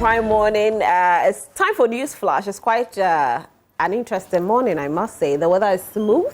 Prime Morning. It's time for News Flash. It's quite an interesting morning, I must say. The weather is smooth.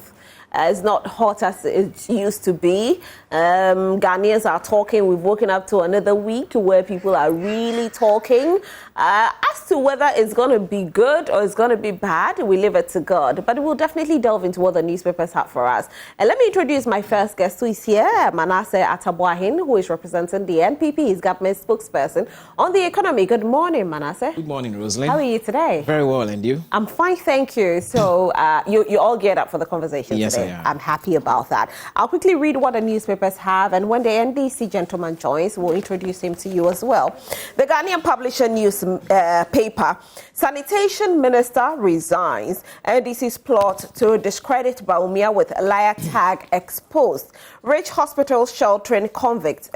It's not hot as it used to be. Ghanaians are talking. We've woken up to another week where people are really talking. As to whether it's going to be good or it's going to be bad, we leave it to God. But we'll definitely delve into what the newspapers have for us. And let me introduce my first guest who is here, Manasseh Atabuahin, who is representing the NPP, his government spokesperson on the economy. Good morning, Manasseh. Good morning, Rosalind. How are you today? Very well, and you? I'm fine, thank you. So you all geared up for the conversation yes, today. I'm happy about that. I'll quickly read what the newspapers have, and when the NDC gentleman joins, we'll introduce him to you as well. The Ghanaian Publisher newspaper, Sanitation Minister resigns. NDC's plot to discredit Bawumia with liar tag exposed. Rich hospital sheltering convict.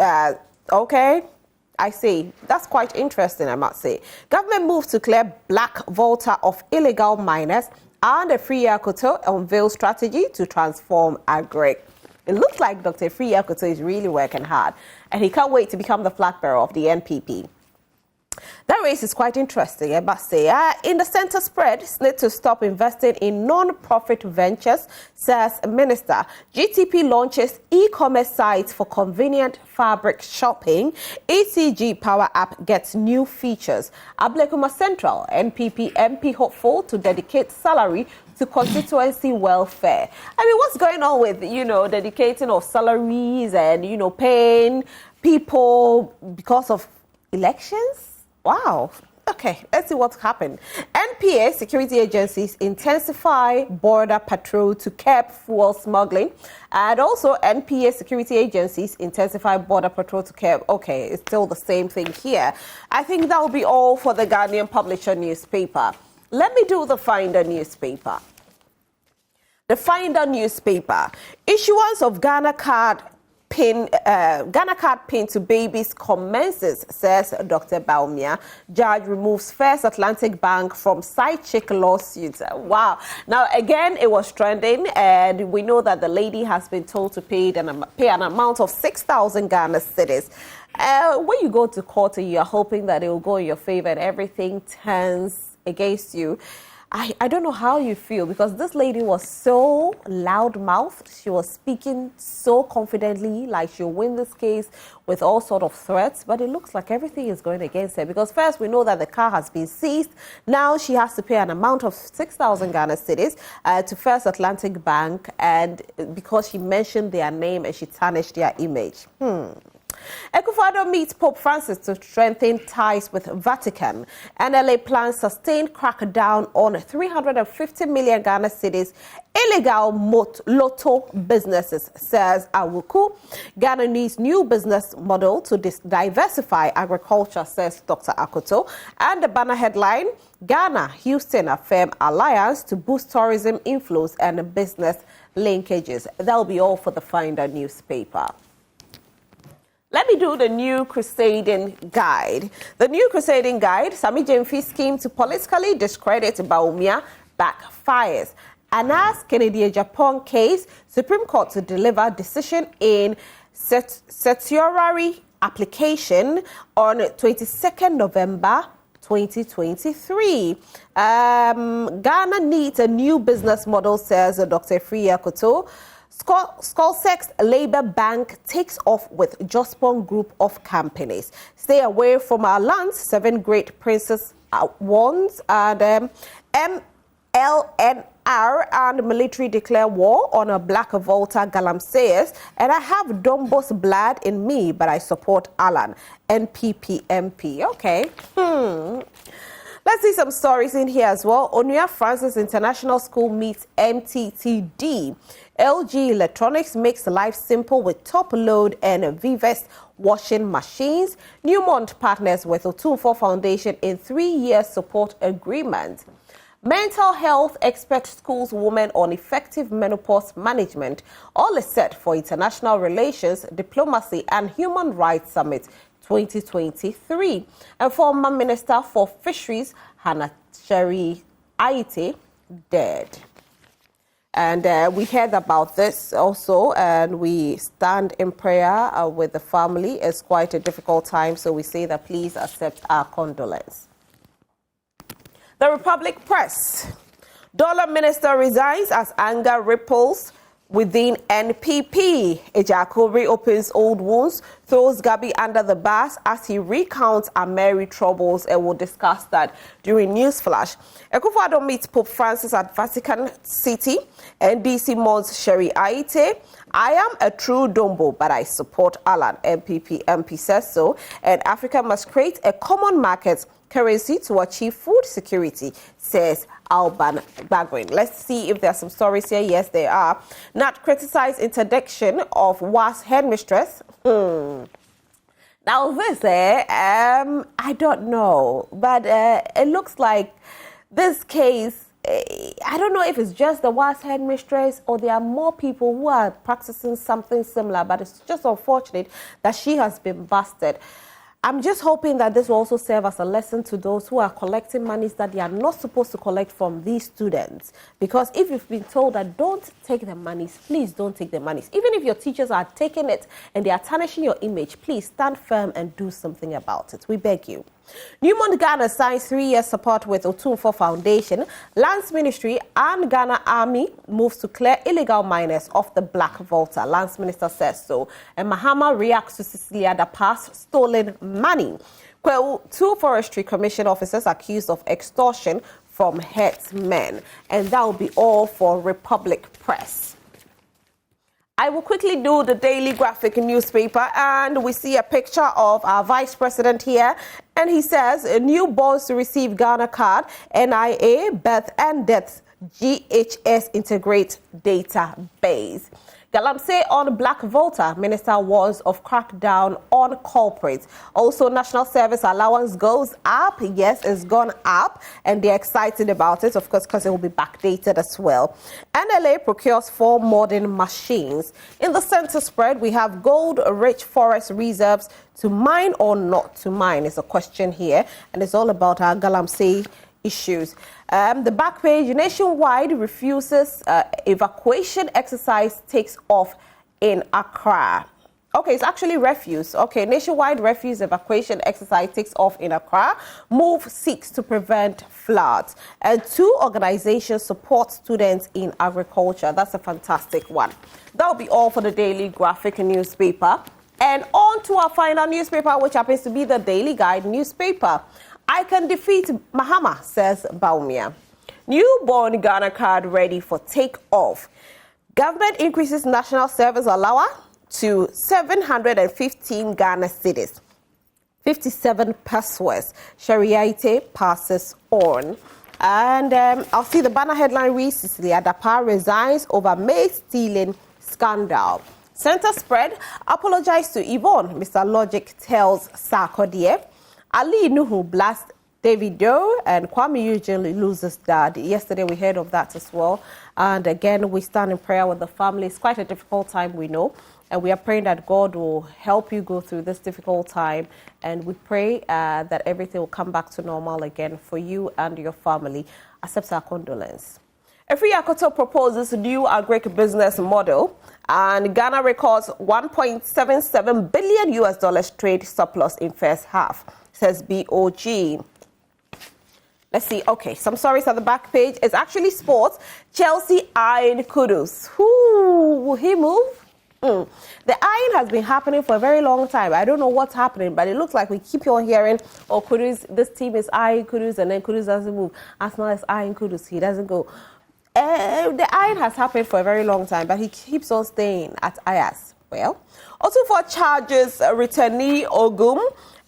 Okay. I see. That's quite interesting, I must say. Government moves to clear Black Volta of illegal miners, and a Free Akoto unveils strategy to transform agri. It looks like Dr. Free Akoto is really working hard, and he can't wait to become the flag bearer of the NPP. That race is quite interesting, I must say. In the center spread, need to stop investing in non-profit ventures, says Minister. GTP launches e-commerce sites for convenient fabric shopping. ECG Power App gets new features. Ablekuma Central, NPP MP hopeful to dedicate salary to constituency welfare. I mean, what's going on with, dedicating of salaries and, paying people because of elections? Wow. Okay, let's see what's happened. NPA security agencies intensify border patrol to curb fuel smuggling. And also NPA security agencies intensify border patrol to curb. Okay, it's still the same thing here. I think that will be all for the Ghanaian Publisher newspaper. Let me do the Finder newspaper. The Finder newspaper. Issuance of Ghana card pin to babies commences, says Dr. Bawumia. Judge removes First Atlantic Bank from side chick lawsuits. Wow. Now, again, it was trending, and we know that the lady has been told to pay an amount of 6,000 Ghana cedis. When you go to court and you are hoping that it will go in your favor and everything turns against you, I don't know how you feel, because this lady was so loud-mouthed. She was speaking so confidently, like she'll win this case with all sort of threats. But it looks like everything is going against her, because first we know that the car has been seized. Now she has to pay an amount of 6,000 Ghana cedis to First Atlantic Bank, and because she mentioned their name and she tarnished their image. Ekufuado meets Pope Francis to strengthen ties with Vatican. NLA plans sustained crackdown on 350 million Ghana cedis illegal lotto businesses, says Awuku. Ghana needs new business model to diversify agriculture, says Dr. Akoto. And the banner headline, Ghana-Houston affirm alliance to boost tourism inflows and business linkages. That will be all for the Finder newspaper. Let me do the New Crusading Guide. The New Crusading Guide, Sami Jemfi's scheme to politically discredit Bawumia backfires. Anas Kennedy Japan case, Supreme Court to deliver decision in certiorari application on 22nd November 2023. Ghana needs a new business model, says Dr. Free Akoto. Skullsex Labour Bank takes off with Jospon Group of companies. Stay away from our lands, 7 great princes warns, and MLNR and military declare war on a Black Volta Galamseyers. And I have Dombo's blood in me, but I support Alan, NPP MP. Okay. Let's see some stories in here as well. Onua Francis International School meets MTTD. LG Electronics makes life simple with top load and Vivest washing machines. Newmont partners with Otumfo Foundation in 3-year support agreement. Mental health expert schools women on effective menopause management. All is set for International Relations, Diplomacy and Human Rights Summit 2023. And former Minister for Fisheries, Hannah Sherry Aite, dead. And we heard about this also, and we stand in prayer with the family. It's quite a difficult time, so we say that please accept our condolence. The Republic Press. Dollar Minister resigns as anger ripples within NPP. Ejako reopens old wounds, throws Gabi under the bus as he recounts Ameri troubles, and we'll discuss that during Newsflash. Akufo-Addo meets Pope Francis at Vatican City. NDC mourns Sherry Aite. I am a true Dombo, but I support Alan. NPP MP says so. And Africa must create a common market currency to achieve food security, says Alban Bagwin. Let's see if there are some stories here. Yes, there are. Not criticize interdiction of WAS headmistress. Now this, I don't know, but it looks like this case, I don't know if it's just the WAS headmistress or there are more people who are practicing something similar, but it's just unfortunate that she has been busted. I'm just hoping that this will also serve as a lesson to those who are collecting monies that they are not supposed to collect from these students. Because if you've been told that don't take the monies, please don't take the monies. Even if your teachers are taking it and they are tarnishing your image, please stand firm and do something about it. We beg you. Newmont Ghana signs 3-year support with Otumfo Foundation. Lands Ministry and Ghana Army moves to clear illegal miners off the Black Volta. Lands Minister says so. And Mahama reacts to Cecilia Dapaah's stolen money. 2 Forestry Commission officers accused of extortion from herdsmen. And that will be all for Republic Press. I will quickly do the Daily Graphic newspaper, and we see a picture of our Vice President here, and he says, newborns to receive Ghana card, NIA, birth and deaths, GHS integrate database. Galamsey on Black Volta, Minister warns of crackdown on culprits. Also, National Service Allowance goes up. Yes, it's gone up, and they're excited about it, of course, because it will be backdated as well. NLA procures 4 modern machines. In the center spread, we have gold-rich forest reserves to mine or not to mine is a question here, and it's all about our Galamsey issues. The back page, Nationwide refuses evacuation exercise takes off in Accra. Okay, it's actually refuse. Okay, Nationwide refuse evacuation exercise takes off in Accra. Move seeks to prevent floods. And 2 organizations support students in agriculture. That's a fantastic one. That'll be all for the Daily Graphic newspaper. And on to our final newspaper, which happens to be the Daily Guide newspaper. I can defeat Mahama, says Baumia. Newborn Ghana card ready for take-off. Government increases national service allowance to 715 Ghana cedis. 57 pesos. Shariate passes on. And I'll see the banner headline reads, Cecilia Dapaah resigns over maize stealing scandal. Center spread, apologize to Yvonne, Mr. Logic tells Sarkodie. Ali Nuhu blasts David Doe, and Kwame usually loses dad. Yesterday we heard of that as well. And again, we stand in prayer with the family. It's quite a difficult time, we know. And we are praying that God will help you go through this difficult time. And we pray that everything will come back to normal again for you and your family. Accept our condolence. Efri Akoto proposes a new agribusiness model, and Ghana records $1.77 billion trade surplus in first half, says BOG. Let's see. Okay, some stories at the back page. It's actually sports. Chelsea eyeing Kudus. Who will he move? The eyeing has been happening for a very long time. I don't know what's happening, but it looks like we keep on hearing, oh, Kudus, this team is eyeing Kudus, and then Kudus doesn't move. Arsenal is eyeing Kudus. He doesn't go. The eyeing has happened for a very long time, but he keeps on staying at Ayas. Well, also for charges, returnee Ogum,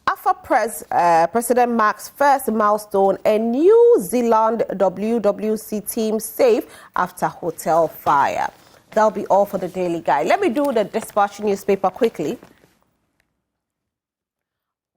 AFA President marks first milestone, and New Zealand WWC team safe after hotel fire. That'll be all for the Daily Guide. Let me do the Dispatch newspaper quickly.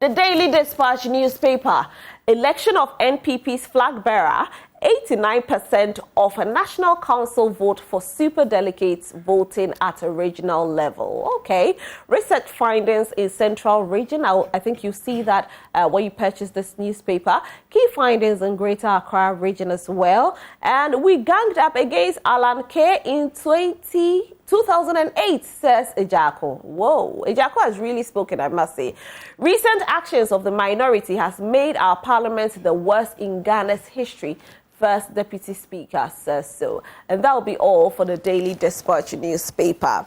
The Daily Dispatch newspaper, election of NPP's flag bearer, 89% of a national council vote for superdelegates voting at a regional level. Okay, research findings in Central Region. I think you see that when you purchase this newspaper. Key findings in Greater Accra Region as well. And we ganged up against Alan K in 2008, says Ejako. Whoa, Ejako has really spoken, I must say. Recent actions of the minority has made our parliament the worst in Ghana's history. First Deputy Speaker says so. And that will be all for the Daily Dispatch newspaper.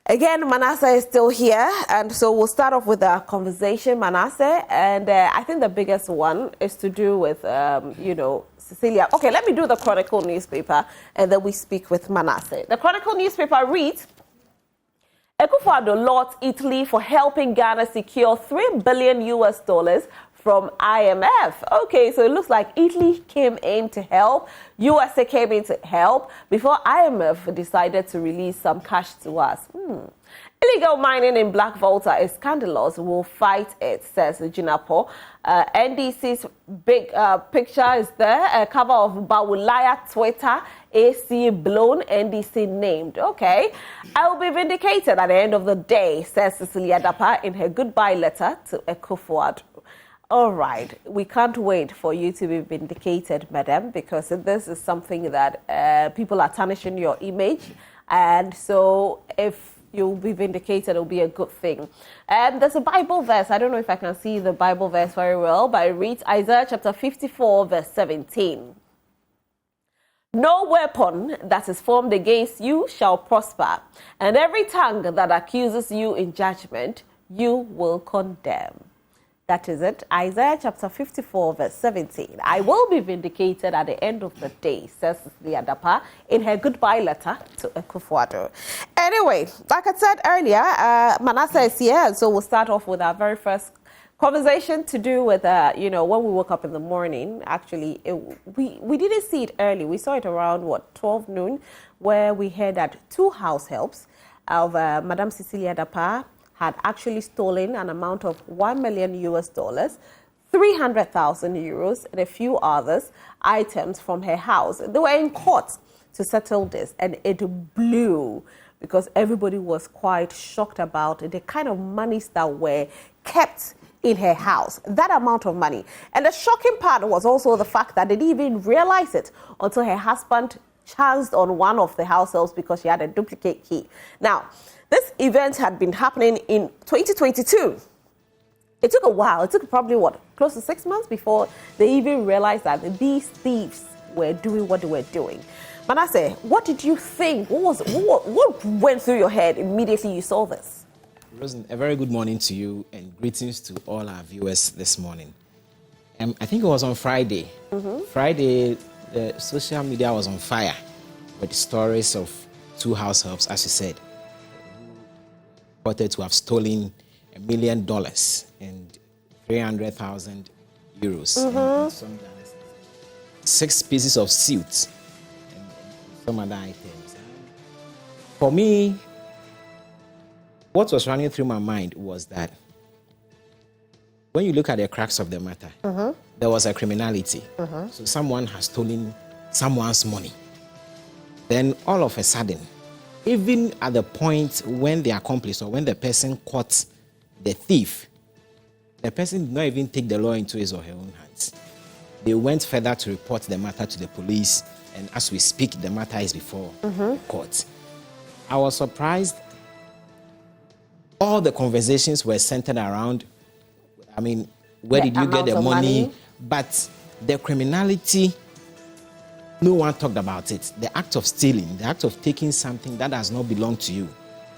Again, Manasseh is still here, and so we'll start off with our conversation, Manasseh. And I think the biggest one is to do with, Cecilia. Okay, let me do the Chronicle newspaper, and then we speak with Manasseh. The Chronicle newspaper reads, Akufo-Addo lauds Italy for helping Ghana secure $3 billion from IMF. Okay, so it looks like Italy came in to help, USA came in to help before IMF decided to release some cash to us. Illegal mining in Black Volta is scandalous. We'll fight it, says Jinapo. NDC's big picture is there. A cover of Bawulaya Twitter. AC blown, NDC named. Okay. I will be vindicated at the end of the day, says Cecilia Dapaah in her goodbye letter to Akufo-Addo. All right. We can't wait for you to be vindicated, madam, because this is something that people are tarnishing your image. And so if you'll be vindicated, it'll be a good thing. And there's a Bible verse. I don't know if I can see the Bible verse very well, but it reads Isaiah chapter 54, verse 17. No weapon that is formed against you shall prosper, and every tongue that accuses you in judgment, you will condemn. That is it. Isaiah chapter 54, verse 17. I will be vindicated at the end of the day, says Cecilia Dapaah in her goodbye letter to Akufo-Addo. Anyway, like I said earlier, Manasseh is here, and so we'll start off with our very first conversation to do with, when we woke up in the morning. Actually, we didn't see it early. We saw it around, 12 noon, where we heard that 2 house helps of Madam Cecilia Dapaah had actually stolen an amount of $1 million, 300,000 euros, and a few others items from her house. They were in court to settle this, and it blew because everybody was quite shocked about the kind of monies that were kept in her house, that amount of money. And the shocking part was also the fact that they didn't even realize it until her husband chanced on one of the house helps because she had a duplicate key. Now, this event had been happening in 2022. It took a while. It took probably, close to 6 months before they even realized that these thieves were doing what they were doing. Manasseh, what did you think? What went through your head immediately you saw this? Rosen, a very good morning to you and greetings to all our viewers this morning. I think it was on Friday. Friday, the social media was on fire with stories of 2 house helps, as you said, reported to have stolen $1 million and 300,000 euros, and some 6 pieces of suits and some other items. For me, what was running through my mind was that when you look at the cracks of the matter, there was a criminality. So someone has stolen someone's money. Then all of a sudden, even at the point when the accomplice or when the person caught the thief, the person did not even take the law into his or her own hands. They went further to report the matter to the police, and as we speak, the matter is before the court. I was surprised. All the conversations were centered around, where did you get the money? But the criminality, no one talked about it. The act of stealing, the act of taking something that does not belong to you,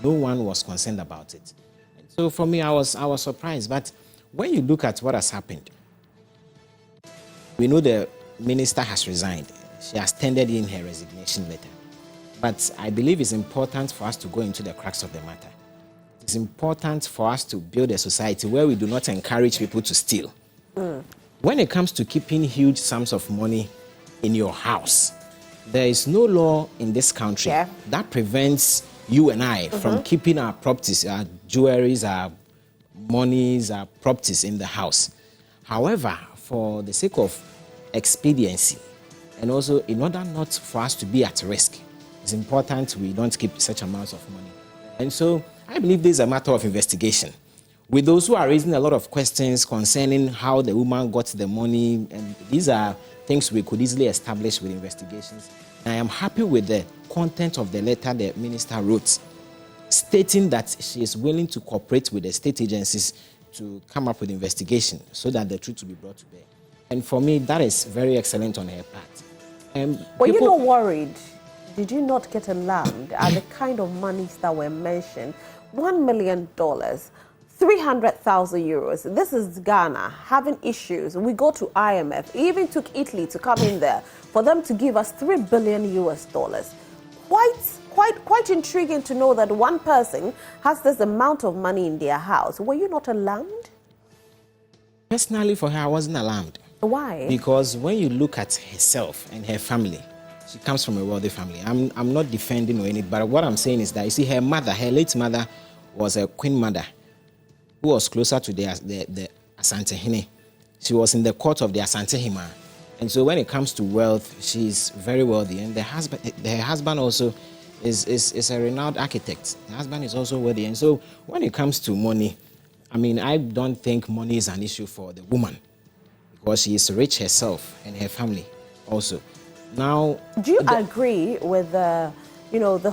no one was concerned about it. And so for me, I was surprised. But when you look at what has happened, we know the minister has resigned. She has tendered in her resignation letter. But I believe it's important for us to go into the cracks of the matter. It's important for us to build a society where we do not encourage people to steal. When it comes to keeping huge sums of money in your house, there is no law in this country that prevents you and I from keeping our properties, our jewelries, our monies, our properties in the house. However, for the sake of expediency, And also, in order not for us to be at risk, it's important we don't keep such amounts of money. And so I believe this is a matter of investigation. With those who are raising a lot of questions concerning how the woman got the money, and these are things we could easily establish with investigations. And I am happy with the content of the letter the minister wrote, stating that she is willing to cooperate with the state agencies to come up with investigation so that the truth will be brought to bear. And for me, that is very excellent on her part. Were you not worried? Did you not get alarmed at the kind of monies that were mentioned? $1 million, 300,000 euros. This is Ghana having issues. We go to IMF. It even took Italy to come in there for them to give us $3 billion US. Quite intriguing to know that one person has this amount of money in their house. Were you not alarmed? Personally, for her, I wasn't alarmed. Why? Because when you look at herself and her family, she comes from a wealthy family. I'm not defending or anything, but what I'm saying is that, you see, her mother, her late mother, was a queen mother who was closer to the Asante Hene. She was in the court of the Asante Hima. And so when it comes to wealth, she's very wealthy. And her husband also is a renowned architect. The husband is also wealthy. And so when it comes to money, I mean, I don't think money is an issue for the woman, because she is rich herself and her family also. Now, do you agree with the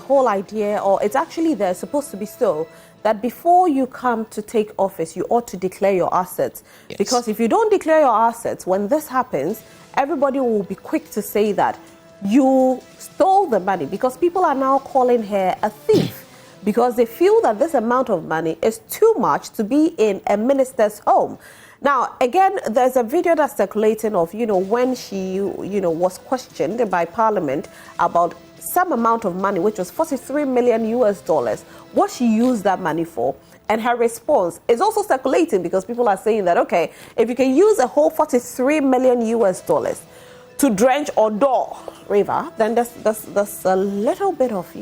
whole idea, or it's actually there supposed to be so, that before you come to take office, you ought to declare your assets? Yes. Because if you don't declare your assets, when this happens, everybody will be quick to say that you stole the money, because people are now calling her a thief because they feel that this amount of money is too much to be in a minister's home. Now, again, there's a video that's circulating of, when she, was questioned by Parliament about some amount of money, which was $43 million US, what she used that money for. And her response is also circulating because people are saying that, okay, if you can use a whole $43 million US to drench Odo River, then there's a little bit of,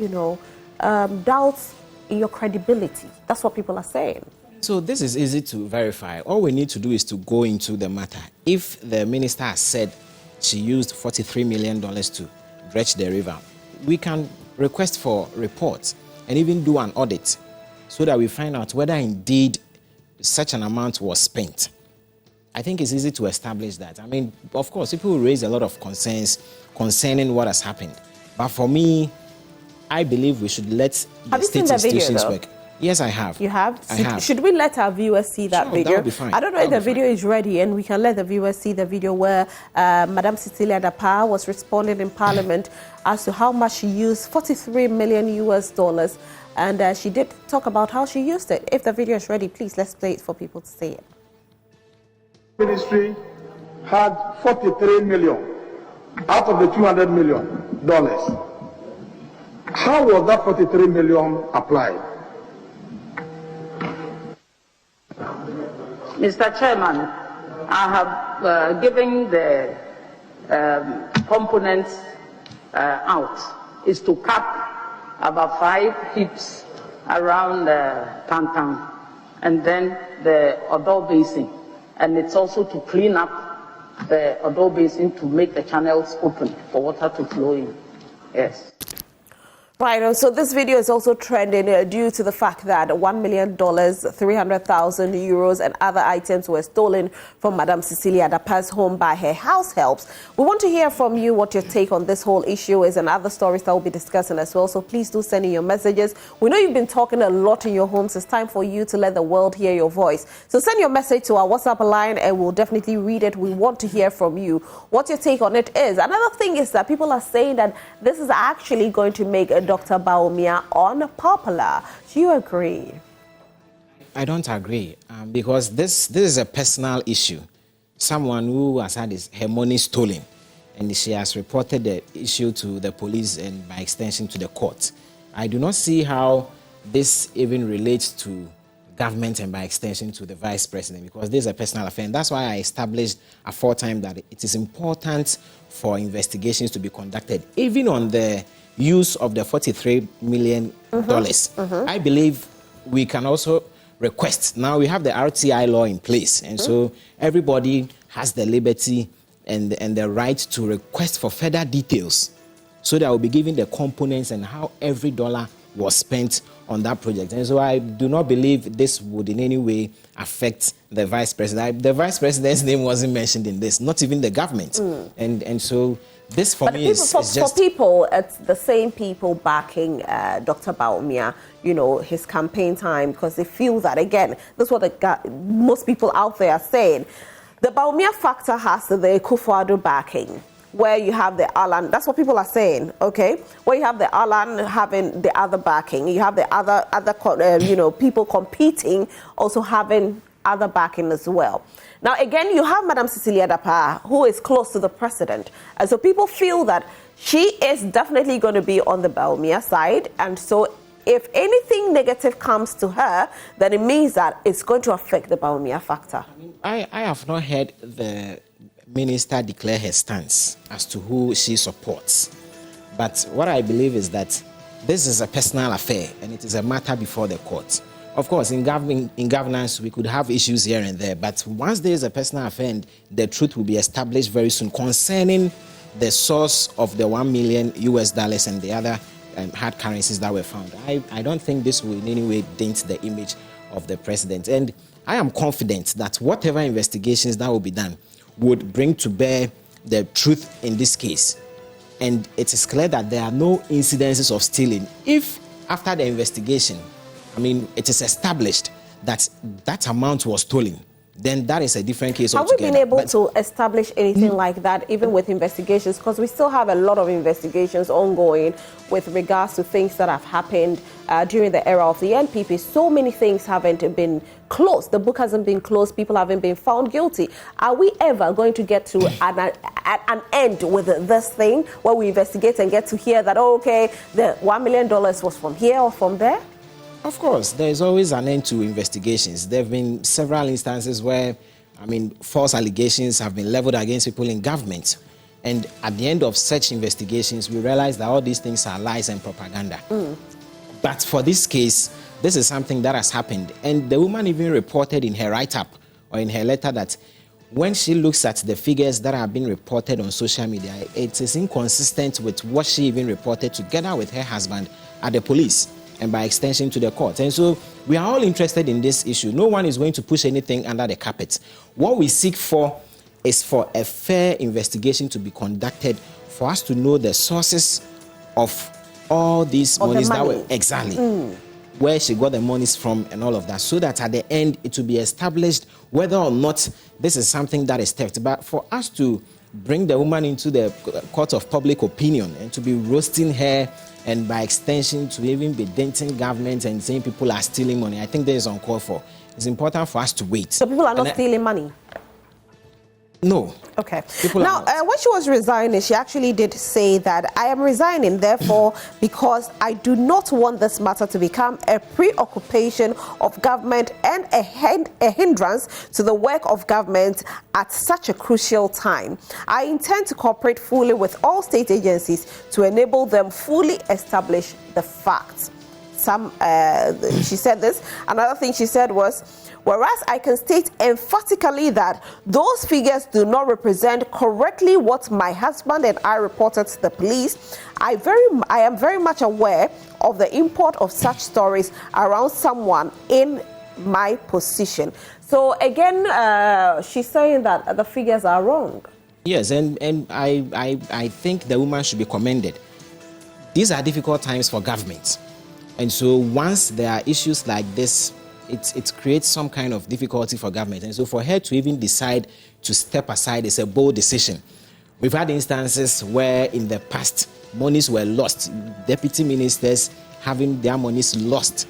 doubts in your credibility. That's what people are saying. So this is easy to verify. All we need to do is to go into the matter. If the minister has said she used $43 million to dredge the river, we can request for reports and even do an audit so that we find out whether indeed such an amount was spent. I think it's easy to establish that. I mean, of course, people will raise a lot of concerns concerning what has happened. But for me, I believe we should let the state institutions work. Yes, I have. You have? I have. Should we let our viewers see that video? That would be fine. I don't know if the video is ready, and we can let the viewers see the video where Madam Cecilia Dapaah was responding in Parliament as to how much she used, $43 million US, and she did talk about how she used it. If the video is ready, please, let's play it for people to see it. Ministry had $43 million out of the $200 million. How was that $43 million applied? Mr. Chairman, I have given the components out is to cap about 5 heaps around Tantan and then the Odo Basin. And it's also to clean up the Odo Basin to make the channels open for water to flow in. Yes. Right, so this video is also trending due to the fact that $1 million, 300,000 euros and other items were stolen from Madam Cecilia Dapaah's home by her house helps. We want to hear from you what your take on this whole issue is and other stories that we'll be discussing as well. So please do send in your messages. We know you've been talking a lot in your homes. It's time for you to let the world hear your voice. So send your message to our WhatsApp line and we'll definitely read it. We want to hear from you what your take on it is. Another thing is that people are saying that this is actually going to make Dr. Bawumia unpopular. Do you agree? I don't agree because this is a personal issue. Someone who has had her money stolen and she has reported the issue to the police and by extension to the court. I do not see how this even relates to government and by extension to the vice president because this is a personal affair. And that's why I established aforetime that it is important for investigations to be conducted, even on the use of the $43 million. I believe we can also request. Now we have the RTI law in place, and so everybody has the liberty and the right to request for further details, so that I will be given the components and how every dollar was spent on that project. And so I do not believe this would in any way affect the vice president. The vice president's name wasn't mentioned in this, not even the government. And so this for me is just... For people, it's the same people backing Dr. Bawumia, his campaign time, because they feel that, again, that's what most people out there are saying. The Bawumia factor has the Akufo-Addo backing, where you have the Alan, that's what people are saying, okay? Where you have the Alan having the other backing, you have the other people competing, also having other backing as well. Now, again, you have Madam Cecilia Dapaah, who is close to the president. And so people feel that she is definitely going to be on the Bawumia side. And so if anything negative comes to her, then it means that it's going to affect the Bawumia factor. I have not heard the minister declare her stance as to who she supports. But what I believe is that this is a personal affair and it is a matter before the court. Of course, in governance, we could have issues here and there, but once there is a personal affair, the truth will be established very soon concerning the source of the $1 million and the other hard currencies that were found. I don't think this will in any way dent the image of the president. And I am confident that whatever investigations that will be done would bring to bear the truth in this case. And it is clear that there are no incidences of stealing. If after the investigation, it is established that that amount was stolen, then that is a different case altogether. Have we been able to establish anything like that, even with investigations? Because we still have a lot of investigations ongoing with regards to things that have happened during the era of the NPP. So many things haven't been closed. The book hasn't been closed. People haven't been found guilty. Are we ever going to get to an end with this thing where we investigate and get to hear that, oh, okay, the $1 million was from here or from there? Of course, there is always an end to investigations. There have been several instances where, false allegations have been leveled against people in government. And at the end of such investigations, we realize that all these things are lies and propaganda. But for this case, this is something that has happened. And the woman even reported in her write-up or in her letter that when she looks at the figures that have been reported on social media, it is inconsistent with what she even reported together with her husband at the police, and by extension to the court. And so we are all interested in this issue. No one is going to push anything under the carpet. What we seek for is for a fair investigation to be conducted, for us to know the sources of all these monies that were exactly where she got the monies from and all of that, so that at the end it will be established whether or not this is something that is theft. But for us to bring the woman into the court of public opinion and to be roasting her, and by extension to even be denting government and saying people are stealing money, I think that is uncalled for. It's important for us to wait. So people are not stealing money? No. Okay. Now, when she was resigning, she actually did say that, I am resigning, therefore, because I do not want this matter to become a preoccupation of government and a hindrance to the work of government at such a crucial time. I intend to cooperate fully with all state agencies to enable them fully establish the facts. She said this. Another thing she said was, whereas I can state emphatically that those figures do not represent correctly what my husband and I reported to the police, I am very much aware of the import of such stories around someone in my position. So again, she's saying that the figures are wrong. Yes, and I think the woman should be commended. These are difficult times for government. And so once there are issues like this, it creates some kind of difficulty for government. And so for her to even decide to step aside is a bold decision. We've had instances where in the past, monies were lost. Deputy ministers having their monies lost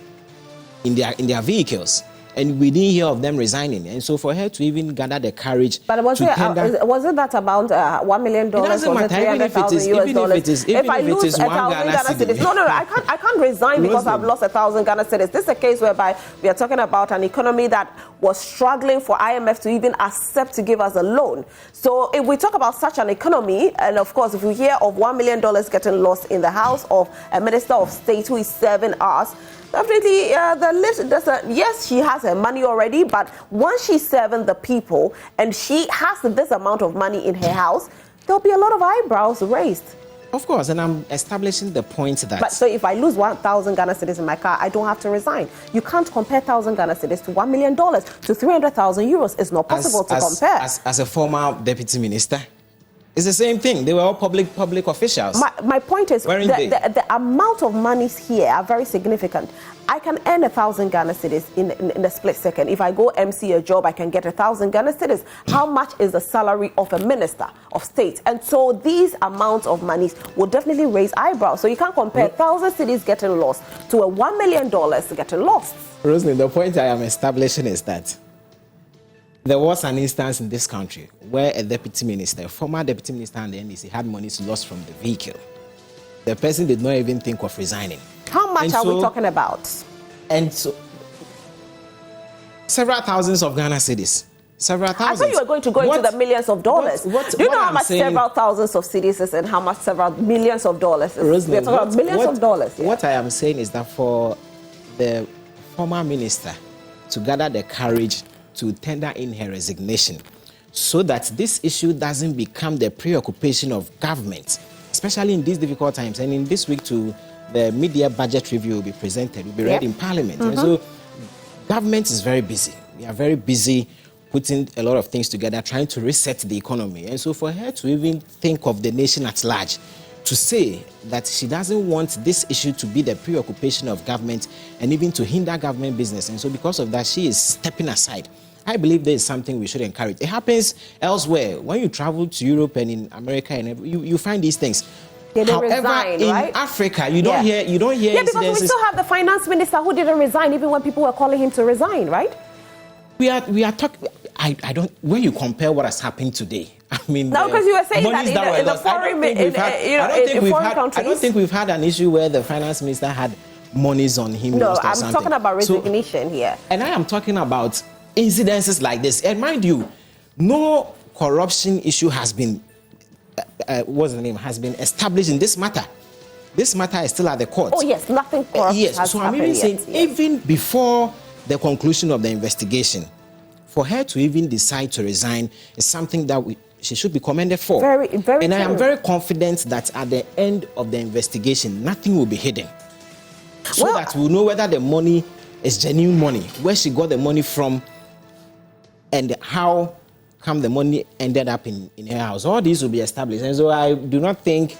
in their vehicles. And we didn't hear of them resigning. And so for her to even gather the courage but was it that about $1 million? It doesn't matter, even if it is $1 Ghana cedi. No, I can't resign because I've lost 1,000 Ghana cedis. This is a case whereby we are talking about an economy that was struggling for IMF to even accept to give us a loan. So if we talk about such an economy, and of course, if we hear of $1 million getting lost in the house of a minister of state who is serving us, definitely the list doesn't. Yes, she has her money already, but once she's serving the people and she has this amount of money in her house, there'll be a lot of eyebrows raised. Of course, and I'm establishing the point that... But so if I lose 1,000 Ghana cedis in my car, I don't have to resign. You can't compare 1,000 Ghana cedis to $1 million to 300,000 euros. It's not possible to compare. As a former deputy minister, it's the same thing. They were all public officials. My point is the amount of monies here are very significant. I can earn 1,000 Ghana cedis in a split second. If I go MC a job, I can get 1,000 Ghana cedis. How much is the salary of a minister of state? And so these amounts of monies will definitely raise eyebrows. So you can't compare 1,000 cedis getting lost to a $1 million getting lost. Rosemary, the point I am establishing is that there was an instance in this country where a deputy minister, a former deputy minister and the NDC had monies lost from the vehicle. The person did not even think of resigning. How much are we talking about? And so, several thousands of Ghana cedis. Several thousands. I thought you were going to go into the millions of dollars. Do you know how much several thousands of cedis is and how much several millions of dollars is? We're talking about millions of dollars. Yeah. What I am saying is that for the former minister to gather the courage to tender in her resignation so that this issue doesn't become the preoccupation of government, especially in these difficult times. And in this week too, the media budget review will be presented, will be read in Parliament. And so government is very busy. We are very busy putting a lot of things together, trying to reset the economy. And so for her to even think of the nation at large, to say that she doesn't want this issue to be the preoccupation of government and even to hinder government business. And so because of that, she is stepping aside. I believe there is something we should encourage. It happens elsewhere. When you travel to Europe and in America, and you find these things. However, resign, in right? Africa, you don't hear. Yeah, because we still have the finance minister who didn't resign, even when people were calling him to resign, right? We are talking. I don't. When you compare what has happened today, I mean, no, because you were saying that in the foreign countries. I don't think we've had an issue where the finance minister had monies on him. No, I'm talking about resignation here. And I am talking about incidences like this. And mind you, no corruption issue has been. Has been established in this matter. This matter is still at the court. Oh yes, nothing corrupt has so I'm even saying, even before the conclusion of the investigation, for her to even decide to resign is something that she should be commended for. Very and true. I am very confident that at the end of the investigation, nothing will be hidden. So that we'll know whether the money is genuine money, where she got the money from, and how come the money ended up in her house. All these will be established. And so I do not think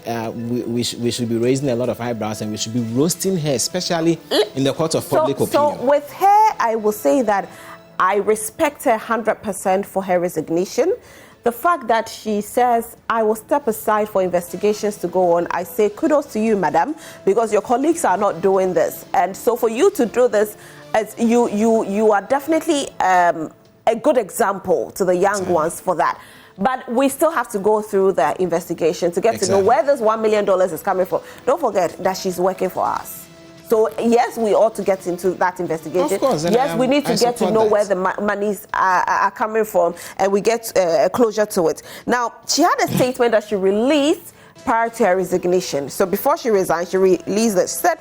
we should be raising a lot of eyebrows, and we should be roasting her, especially in the court of public opinion. So with her, I will say that I respect her 100% for her resignation. The fact that she says, I will step aside for investigations to go on, I say kudos to you, madam, because your colleagues are not doing this. And so for you to do this, you are definitely a good example to the young ones for that. But we still have to go through the investigation to get to know where this $1 million is coming from. Don't forget that she's working for us. So, yes, we ought to get into that investigation. Of course. Yes, we need to get to know where the monies are coming from, and we get closure to it. Now, she had a statement that she released prior to her resignation. So before she resigned, she released this. She said,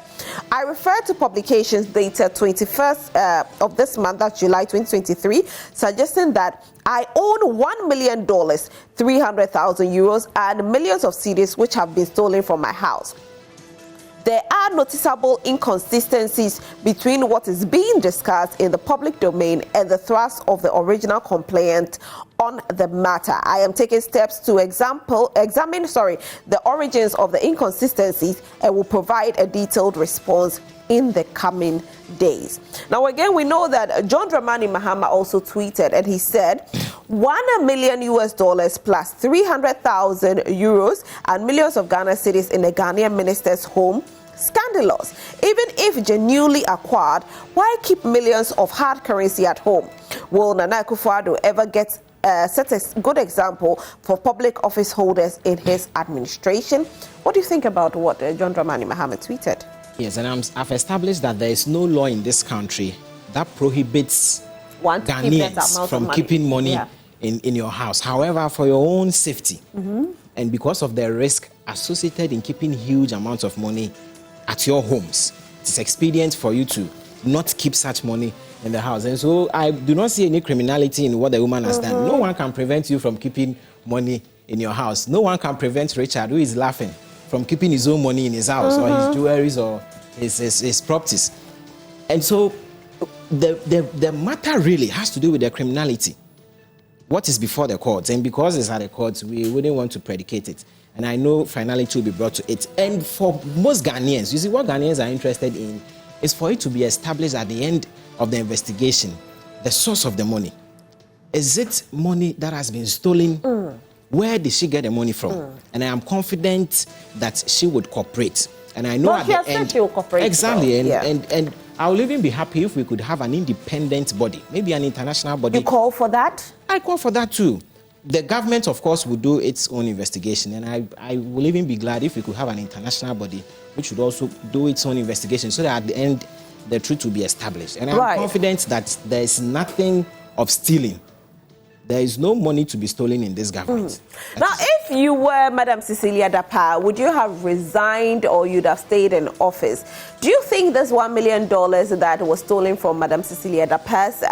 I refer to publications dated 21st of this month, that's July 2023, suggesting that I own $1 million, 300,000 euros, and millions of cedis which have been stolen from my house. There are noticeable inconsistencies between what is being discussed in the public domain and the thrust of the original complaint on the matter. I am taking steps to examine the origins of the inconsistencies and will provide a detailed response in the coming days. Now, again, we know that John Dramani Mahama also tweeted, and he said, $1 million plus 300,000 euros and millions of Ghana cedis in a Ghanaian minister's home. Scandalous. Even if genuinely acquired, why keep millions of hard currency at home? Will Nana Akufo-Addo ever set a good example for public office holders in his administration? What do you think about what John Dramani Mahama tweeted? Yes, and I've established that there is no law in this country that prohibits Ghanaians from keeping money in your house. However, for your own safety, and because of the risk associated in keeping huge amounts of money at your homes, is expedient for you to not keep such money in the house. And so I do not see any criminality in what the woman has done. No one can prevent you from keeping money in your house. No one can prevent Richard, who is laughing, from keeping his own money in his house or his jewelries or his properties. And so the matter really has to do with the criminality. What is before the courts? And because it's at the courts, we wouldn't want to predicate it. And I know finality will be brought to it. And for most Ghanaians, you see, what Ghanaians are interested in is for it to be established at the end of the investigation, the source of the money. Is it money that has been stolen? Where did she get the money from? And I am confident that she would cooperate. And I know at the end, she will cooperate. Exactly. And I will even be happy if we could have an independent body, maybe an international body. You call for that? I call for that too. The government, of course, will do its own investigation, and I will even be glad if we could have an international body which would also do its own investigation, so that at the end, the truth will be established. And I'm confident that there is nothing of stealing. There is no money to be stolen in this government. Now, if you were Madam Cecilia Dapaah, would you have resigned or you'd have stayed in office? Do you think this $1 million that was stolen from Madam Cecilia Dapaah's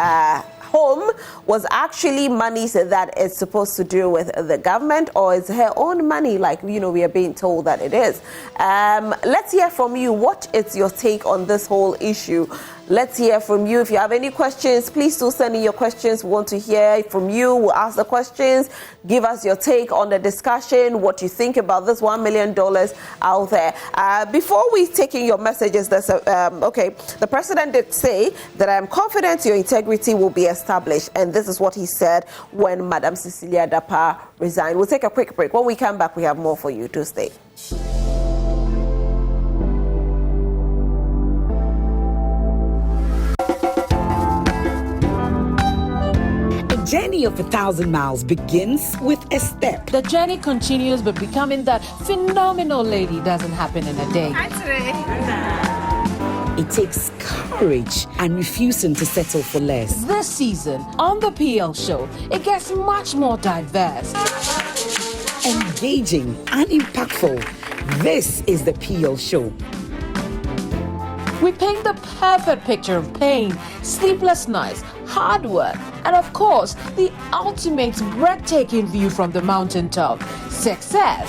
home was actually money that is supposed to do with the government, or is her own money, like, we are being told that it is? Let's hear from you. What is your take on this whole issue? Let's hear from you. If you have any questions, please do send in your questions. We want to hear from you. We'll ask the questions. Give us your take on the discussion, what you think about this $1 million out there. Before we take in your messages, the president did say that I'm confident your integrity will be established. And this is what he said when Madam Cecilia Dapaah resigned. We'll take a quick break. When we come back, we have more for you. Do stay. The journey of 1,000 miles begins with a step. The journey continues, but becoming that phenomenal lady doesn't happen in a day. It takes courage and refusing to settle for less. This season, on the PL show, it gets much more diverse. Engaging and impactful. This is the PL show. We paint the perfect picture of pain, sleepless nights, hard work, and of course, the ultimate breathtaking view from the mountaintop, success.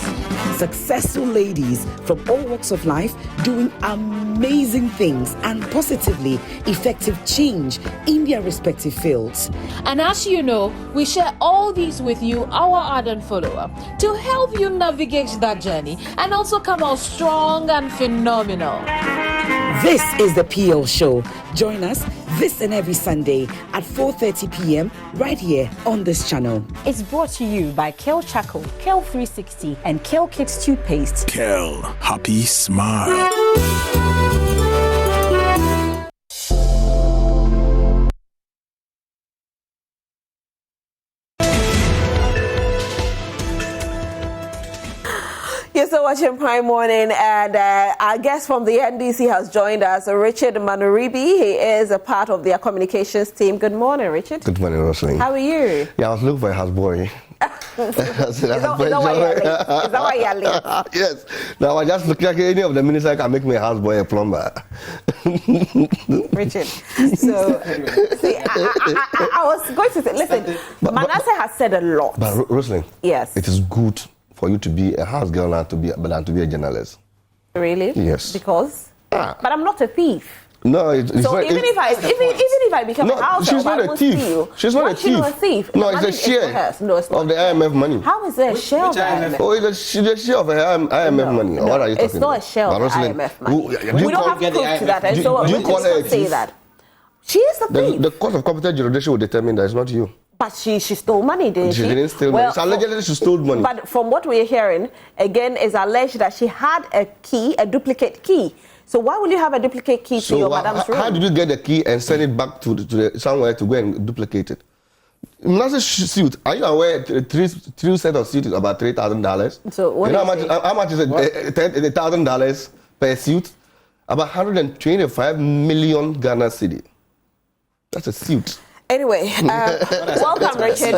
Successful ladies from all walks of life doing amazing things and positively effective change in their respective fields. And as you know, we share all these with you, our ardent follower, to help you navigate that journey and also come out strong and phenomenal. This is the PL show. Join us this and every Sunday at 4:30 p.m. right here on this channel. It's brought to you by Kale Charcoal, Kale 360, and Kale Kids Toothpaste. Kale, happy smile. You're still watching Prime Morning, and our guest from the NDC has joined us, Richard Manuribi. He is a part of their communications team. Good morning, Richard. Good morning, Rosalie. How are you? Yeah, I was looking for a houseboy. Is that why you're late? Yes. Now, I was just looking at any of the ministers can make me a houseboy, a plumber. Richard, so see, I was going to say, listen, Manasseh has said a lot. But Rosalie, yes, it is good for you to be a house girl and to be a journalist. Really? Yes. Because? But I'm not a thief. No, so even if I become a house girl, I won't steal. She's not a thief. She's not a thief. No, it's a share No, it's not of the IMF money. How is there a share of the IMF? Oh, it's a share of the IMF money. No, what are you talking about? it's not a share of the IMF money. We don't have proof to that, and so do you call her a say thief? that. She is the thief. The court of competent jurisdiction will determine that it's not you. But she stole money, didn't she? She didn't steal money. It's allegedly she stole money. But from what we're hearing, again, it's alleged that she had a duplicate key. So why will you have a duplicate key to your madam's room? How did you get the key and send it back to somewhere to go and duplicate it? Nasa's suit. Are you aware three set of suit is about $3,000? So what you know how much is it? $1,000 per suit? About 125 million Ghana cedi. That's a suit. Anyway, welcome, Richard.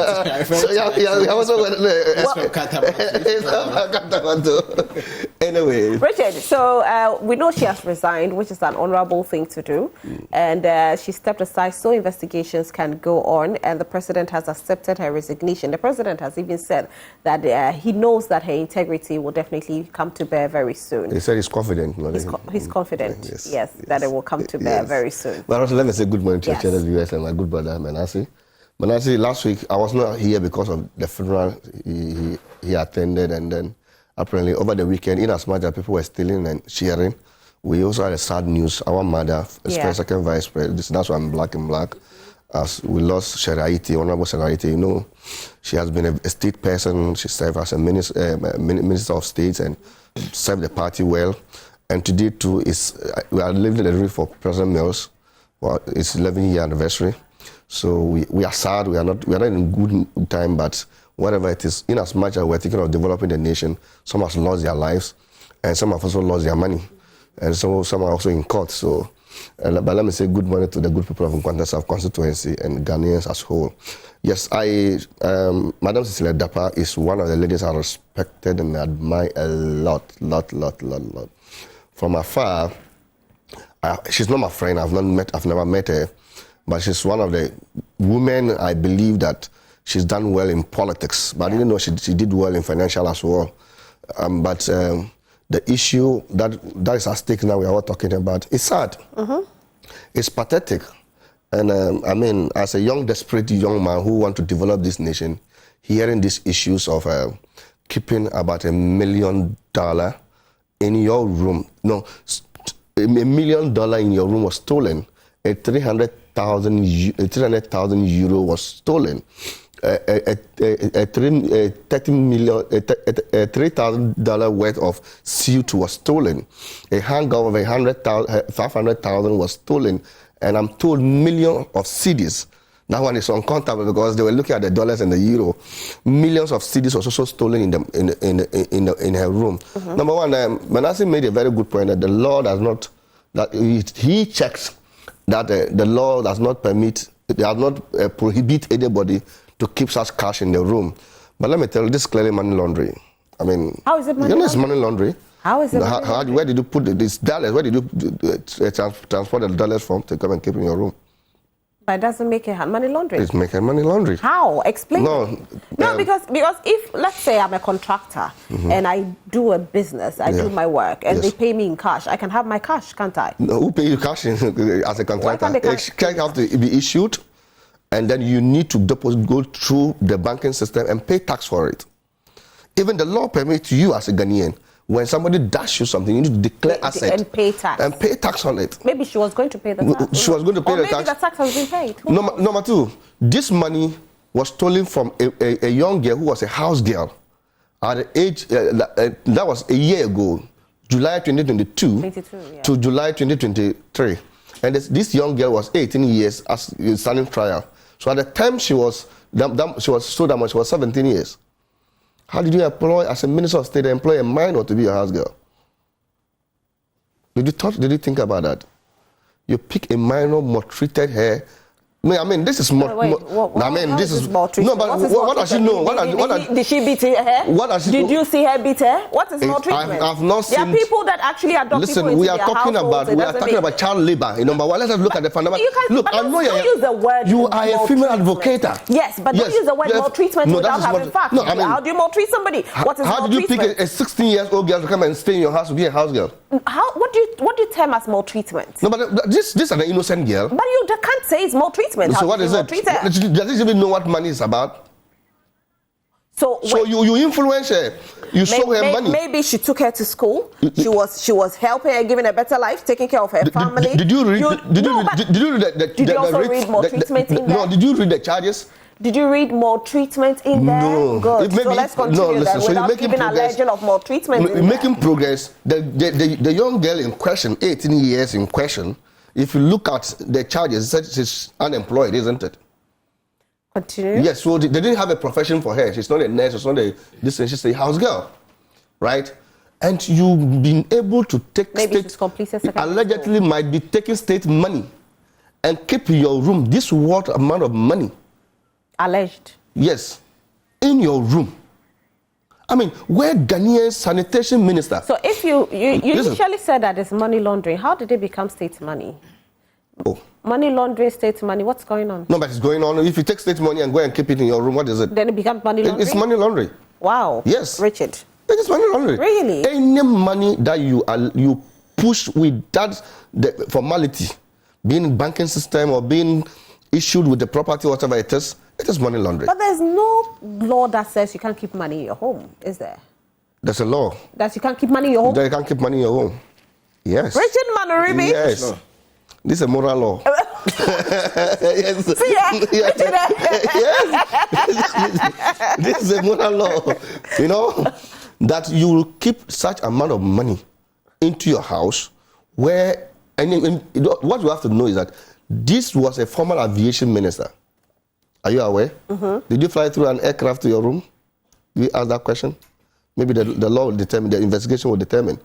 Anyway, Richard, so we know she has resigned, which is an honorable thing to do, and she stepped aside so investigations can go on, and the president has accepted her resignation. The president has even said that he knows that her integrity will definitely come to bear very soon. He said he's confident. He's confident, yes, that it will come to bear very soon. But also, let me say good morning to the viewers and my good brother Manasi. Manasi, last week I was not here because of the funeral he attended, and then apparently over the weekend, in as much as people were stealing and sharing, we also had a sad news. Our mother, second vice president, that's why I'm black and black, as we lost Sharaiti, Honorable Sharaiti. You know, she has been a state person. She served as a minister of state and served the party well. And today too we are living the dream for President Mills. Well, it's 11-year anniversary, so we are sad. We are not in good time, but whatever it is, in as much as we're thinking of developing the nation, some have lost their lives, and some have also lost their money, and some are also in court. So, but let me say good morning to the good people of Nkwanta South constituency and Ghanaians as whole. Yes, Madam Cecilia Dapaah is one of the ladies I respected and admire a lot. From afar, she's not my friend. I've never met her, but she's one of the women I believe that she's done well in politics. But I didn't know she did well in financial as well. But the issue that is at stake now we are all talking about is sad. It's pathetic. And I mean, as a desperate young man who wants to develop this nation, hearing these issues of keeping about $1 million in your room. No, $1 million in your room was stolen. 300,000 euro was stolen. $3,000 worth of suit was stolen. A handgun of 500,000 was stolen, and I'm told millions of CDs. That one is uncountable because they were looking at the dollars and the euro. Millions of CDs was also stolen in her room. Number one, Manasseh made a very good point that the law does not, that he checks that the law does not prohibit anybody to keep such cash in the room. But let me tell you, this is clearly money laundering. I mean, how is it money laundering? It's money laundering. How is it money laundering? Where did you put these dollars? Where did you transport the dollars from to come and keep in your room? But it doesn't make it money laundering. It's making money laundering. How? Explain. No, because if, let's say I'm a contractor and I do a business, I do my work, and they pay me in cash, I can have my cash, can't I? No, who pay you cash as a contractor? A check have to be issued, and then you need to go through the banking system and pay tax for it. Even the law permits you as a Ghanaian, when somebody does you something, you need to declare asset and pay tax. And pay tax on it. Maybe she was going to pay the tax. She was going to pay the tax. Or maybe the tax has been paid. Number two, this money was stolen from a young girl who was a house girl at the age, that was a year ago, July 2022 to July 2023. And this young girl was 18 years as standing trial. So at the time she was so that much, she was 17 years. How did you employ, as a minister of state, employ a minor to be a house girl? Did you think about that? You pick a minor, maltreated her. I mean, this is more. This is maltreatment. No, but what does she know? Did she beat her? Did you see her beat her? What is maltreatment? I've not seen. There are people that actually adopt people into their households. We are talking about child labor. Number one, let's look at the fundamental. Look, I know use the word. You are a female advocate. Yes, but don't use the word maltreatment without having facts. No, I mean, how do you maltreat somebody? What is maltreatment? How did you pick a 16-year-old girl to come and stay in your house to be a house girl? What do you term as maltreatment? No, but this is an innocent girl. But you can't say it's maltreatment. So what is it? Does it even know what money is about? So you influence her. You show her money. Maybe she took her to school. She was helping her, giving her a better life, taking care of her family. Did you read? Did you also read maltreatment in there? No. Did you read the charges? Did you read maltreatment in there? No. Good. So let's continue then without even a legend of maltreatment. Making progress. The young girl in question, 18 years in question, if you look at the charges, she's unemployed, isn't it? Continue. Yes, so they didn't have a profession for her. She's not a nurse, she's not she's a house girl, right? And you've been able to take maybe she's completed secondary allegedly school. Might be taking state money and keep in your room this what amount of money? Alleged. Yes, in your room. I mean, where Ghanaian sanitation minister? So if you initially said that it's money laundering, how did it become state money? Oh. Money laundering, state money, what's going on? No, but it's going on. If you take state money and go and keep it in your room, what is it? Then it becomes money laundering? It's money laundering. Wow. Yes. Richard. It is money laundering. Really? Any money that you push without the formality, being in banking system or being issued with the property, whatever it is money laundering. But there's no law that says you can't keep money in your home, is there? There's a law. That you can't keep money in your home? That you can't keep money in your home. Yes. Richard Manuribi? Yes. No. This is a moral law. Yes. See, yeah. Yes. This is a moral law. You know, that you will keep such amount of money into your house where, and what you have to know is that this was a former aviation minister. Are you aware? Mm-hmm. Did you fly through an aircraft to your room? Did you ask that question? Maybe the law will determine, the investigation will determine.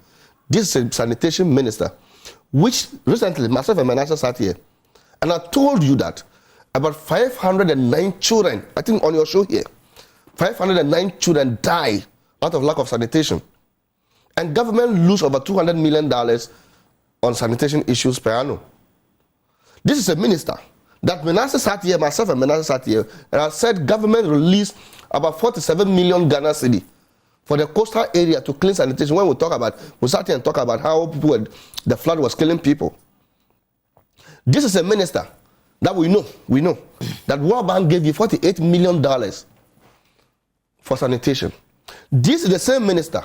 This is a sanitation minister, which recently, myself and Manasseh sat here, and I told you that about 509 children, I think on your show here, 509 children die out of lack of sanitation. And government lose over $200 million on sanitation issues per annum. This is a minister that Manasseh sat here, myself and Manasseh sat here, and I said government released about 47 million Ghana cedi for the coastal area to clean sanitation. When we sat here and talk about how the flood was killing people. This is a minister that we know that World Bank gave you $48 million for sanitation. This is the same minister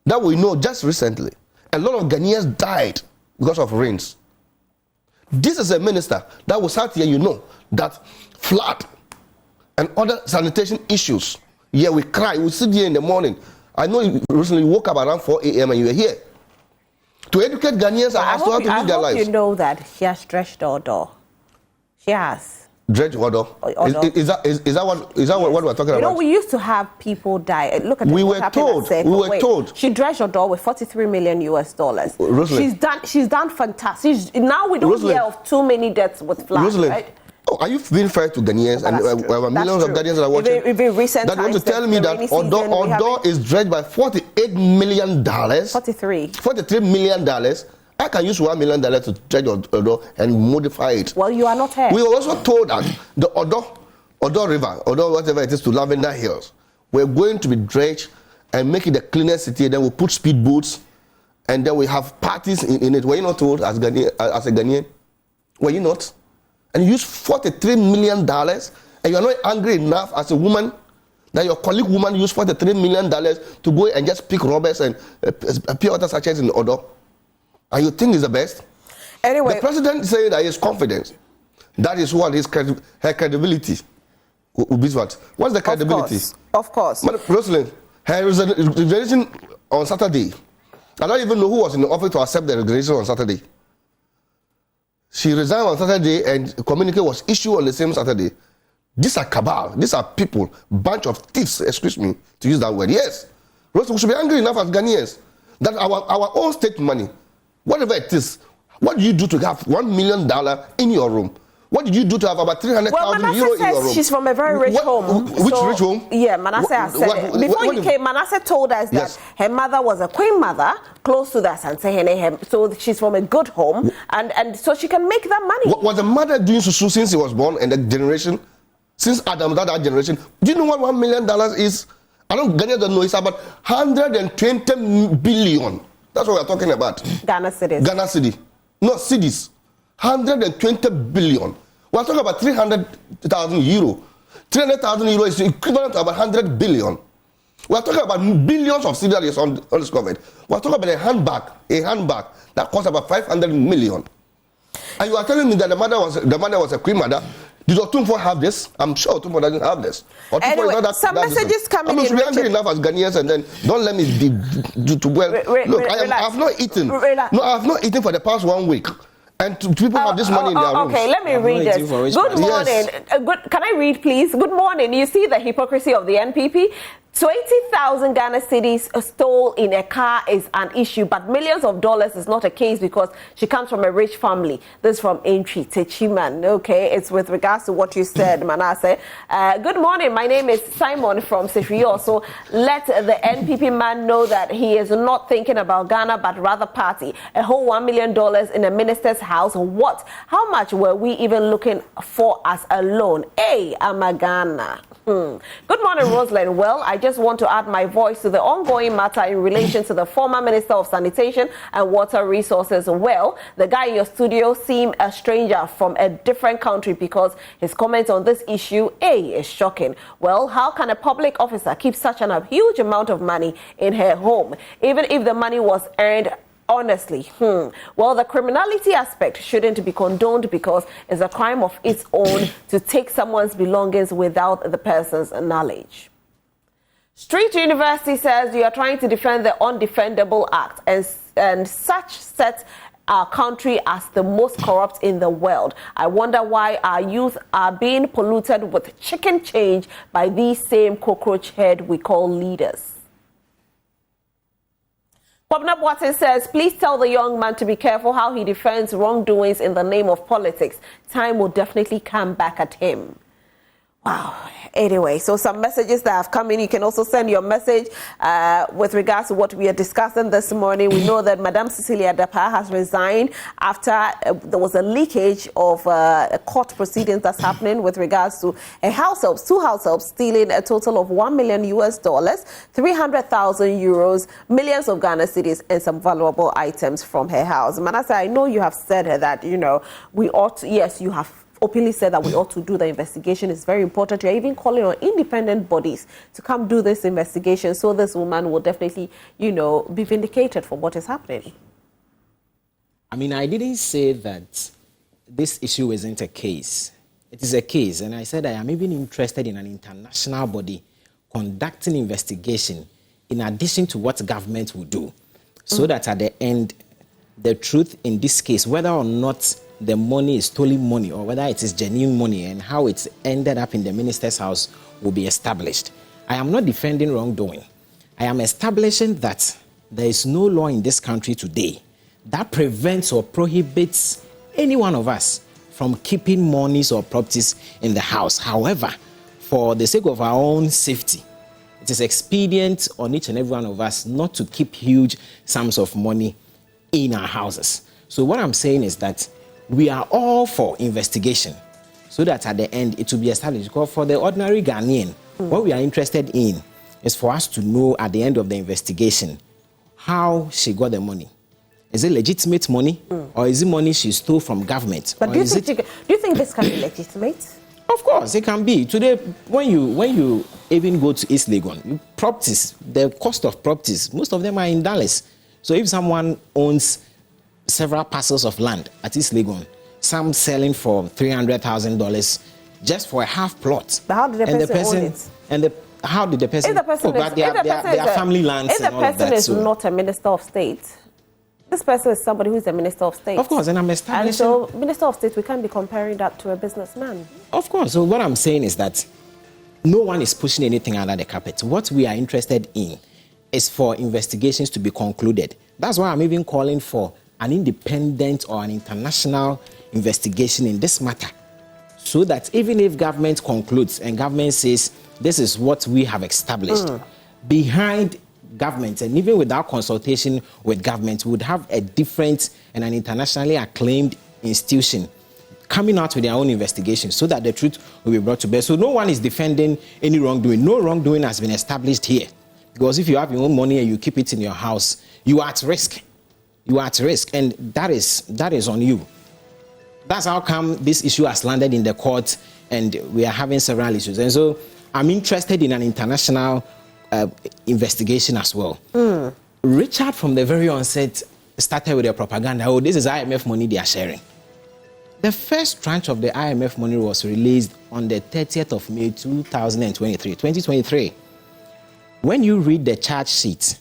that we know just recently a lot of Ghanaians died because of rains. This is a minister that was out here, that flood and other sanitation issues. Yeah, we cry, we sit here in the morning. I know you recently woke up around 4 a.m. and you were here to educate Ghanaians as to how to live their lives. You know that she has stretched the door. She has. Dredge order. Is that what we're talking about? We used to have people die. Look at we were told. She dredged her door with $43 million US. Rosalind. She's done fantastic. Now we don't Rosalind. hear of too many deaths with floods, right? Oh, are you being fair to Ghanaians and millions of Ghanaians that are watching? That want to tell me that Odo is dredged by $48 million. 43 million. I can use $1 million to dredge Odo and modify it. Well, you are not here. We were also told that the Odo River, Odo whatever it is, to Lavender Hills, we're going to be dredged and make it the cleanest city. Then we'll put speedboats, and then we have parties in it. Were you not told as a Ghanaian? Were you not? And you use $43 million, and you are not angry enough as a woman that your colleague woman used $43 million to go and just pick robbers and pure water sachets in Odo. And you think is the best? Anyway, the president saying that he's confident. That is what her credibility will be. What's the credibility? Of course. Rosalind, her resignation on Saturday. I don't even know who was in the office to accept the resignation on Saturday. She resigned on Saturday and a communique was issued on the same Saturday. These are cabal. These are people, bunch of thieves, excuse me, to use that word. Yes. Rosalind, we should be angry enough as Ghanaians that our own state money, whatever it is, what do you do to have $1 million in your room? What did you do to have about 300,000 euro in your room? She's from a very rich home. Which rich home? Yeah, Manasseh has said it. Before you came, Manasseh told us that her mother was a queen mother, close to that Sansehene. So she's from a good home, and so she can make that money. What was the mother doing susu since he was born and the generation? Since Adam, that generation? Do you know what $1 million is? I don't know. It's about 120 billion. That's what we're talking about. Ghana cedis. Ghana cedi. Not cedis. 120 billion. We're talking about 300,000 euro. 300,000 euro is equivalent to about 100 billion. We're talking about billions of cedis that is undiscovered. We're talking about a handbag that costs about 500 million. And you are telling me that the mother was a queen mother. Did Otumfo have this? I'm sure Otumfo doesn't have this. Anyway, some messages coming in. I'm angry enough as Ghanaians, and then don't let me look, I have not eaten. No, I have not eaten for the past 1 week. And people have this money in their rooms. Okay, let me read this. Good morning. Yes. Can I read, please? Good morning. You see the hypocrisy of the NPP? 20,000 Ghana cedis stole in a car is an issue, but millions of dollars is not a case because she comes from a rich family. This is from Entry Techiman. Okay, it's with regards to what you said, Manasseh. Good morning. My name is Simon from Sefrio. So let the NPP man know that he is not thinking about Ghana, but rather party. A whole $1 million in a minister's house. What? How much were we even looking for as a loan? Hey, I'm a Ghana. Good morning, Rosalind. Well, I just want to add my voice to the ongoing matter in relation to the former Minister of Sanitation and Water Resources. Well, the guy in your studio seemed a stranger from a different country because his comments on this issue, is shocking. Well, how can a public officer keep such a huge amount of money in her home, even if the money was earned honestly? Well, the criminality aspect shouldn't be condoned because it's a crime of its own to take someone's belongings without the person's knowledge. Street University says you are trying to defend the undefendable act and such sets our country as the most corrupt in the world. I wonder why our youth are being polluted with chicken change by these same cockroach head we call leaders. Kwabena Boateng says, please tell the young man to be careful how he defends wrongdoings in the name of politics. Time will definitely come back at him. Wow. Anyway, so some messages that have come in. You can also send your message with regards to what we are discussing this morning. We know that Madam Cecilia Dapaah has resigned after there was a leakage of court proceedings that's happening with regards to two house helps stealing a total of $1 million, 300,000 euros, millions of Ghana cedis, and some valuable items from her house. Manasseh, I know you have said that, we ought to, yes, you have openly said that we ought to do the investigation. It's very important. You're even calling on independent bodies to come do this investigation so this woman will definitely, be vindicated for what is happening. I mean, I didn't say that this issue isn't a case. It is a case. And I said I am even interested in an international body conducting investigation in addition to what government will do, so that at the end, the truth in this case, whether or not the money is stolen money or whether it is genuine money and how it's ended up in the minister's house will be established. I am not defending wrongdoing. I am establishing that there is no law in this country today that prevents or prohibits any one of us from keeping monies or properties in the house. However, for the sake of our own safety, it is expedient on each and every one of us not to keep huge sums of money in our houses. So what I'm saying is that we are all for investigation so that at the end it will be established. Because for the ordinary Ghanaian, what we are interested in is for us to know at the end of the investigation how she got the money. Is it legitimate money or is it money she stole from government? But do you think this can be legitimate? Of course, it can be. Today, when you even go to East Legon, properties, the cost of properties, most of them are in dollars. So if someone owns several parcels of land at East Legon, some selling for $300,000 just for a half plot. But how did the person own it? How did the person? They are family lands and all of that. If the person is not a minister of state, this person is somebody who is a minister of state. Of course, and I'm establishing. And so, minister of state, we can't be comparing that to a businessman. Of course. So what I'm saying is that no one is pushing anything under the carpet. What we are interested in is for investigations to be concluded. That's why I'm even calling for an independent or an international investigation in this matter, so that even if government concludes and government says this is what we have established, behind government and even without consultation with government, we would have a different and an internationally acclaimed institution coming out with their own investigation so that the truth will be brought to bear. So no one is defending any wrongdoing. No wrongdoing has been established here. Because if you have your own money and you keep it in your house, you are at risk. You are at risk, and that is on you. That's how come this issue has landed in the court, and we are having several issues. And so I'm interested in an international investigation as well. Richard, from the very onset, started with the propaganda, this is IMF money they are sharing. The first tranche of the IMF money was released on the 30th of May 2023. When you read the charge sheet,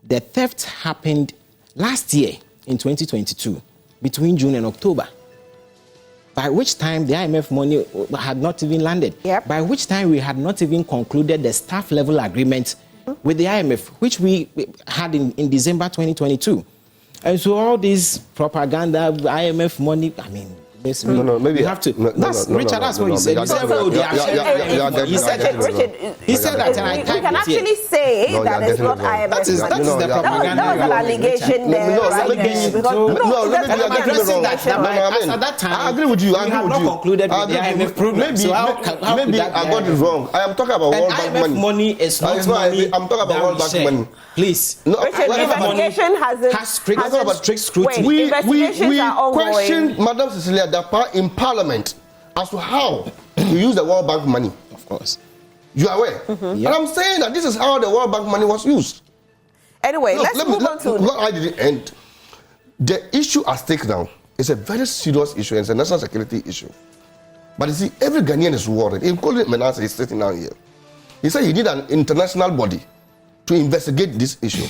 the theft happened last year in 2022, between June and October. by which time the IMF money had not even landed, by which time we had not even concluded the staff level agreement with the IMF, which we had in December 2022. And so all this propaganda, IMF money, I mean, maybe you have to. Richard, that's what you said. You said, he said that, and I typed it. We can actually say that it's not IMF. That is the propaganda. That was an allegation there. At that time, I agree with you. we have not concluded with the IMF program. Maybe I got it wrong. I am talking about World Bank money. Is not money. I'm talking about World Bank money. Please. Investigation has strict scrutiny. We questioned Madam Cecilia Dapaah in Parliament as to how to use the World Bank money. Of course. You are aware? And I'm saying that this is how the World Bank money was used. Anyway, let's move on to... I didn't end. The issue at stake now is a very serious issue, and it's a national security issue. But you see, every Ghanaian is worried, including Menace is sitting down here. He said he need an international body to investigate this issue.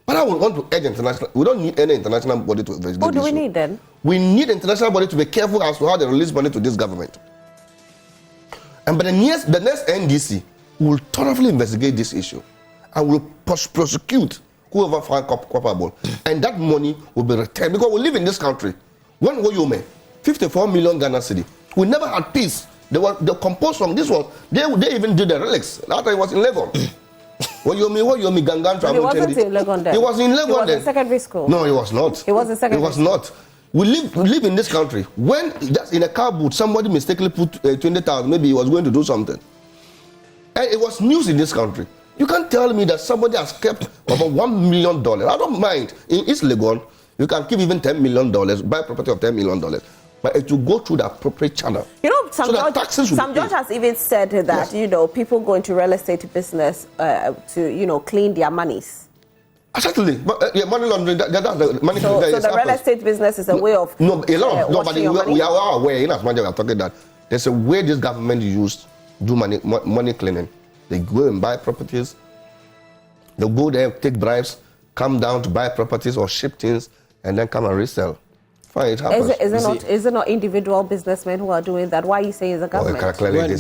But I would want to urge international. We don't need any international body to investigate. What do we need then? We need international body to be careful as to how they release money to this government. And by the next NDC will thoroughly investigate this issue and will prosecute whoever found culpable. And that money will be returned because we live in this country. When Woyome, 54 million Ghana cedi, we never had peace. They composed from this one. They even did the relics. That time it was in Legon. Woyomi Gangan travel. He wasn't in Legon then. He was in Legon then. He was in secondary school. No, he was not. He was in secondary school. He was not. We live in this country. When just in a car boot, somebody mistakenly put 20,000, maybe he was going to do something. And it was news in this country. You can't tell me that somebody has kept over $1 million. I don't mind. In East Legon, you can keep even $10 million, buy property of $10 million. But it will go through the appropriate channel. You know, some judge has even said that, people go into real estate business to, clean their monies. Certainly, but money laundering. That's the money. So the real estate business is a way of but we are aware. In as much as we are talking that there's a way this government used do money cleaning. They go and buy properties. They go there, take bribes, come down to buy properties or ship things, and then come and resell. Fine, it happens. Is it not individual businessmen who are doing that? Why are you saying it's the government?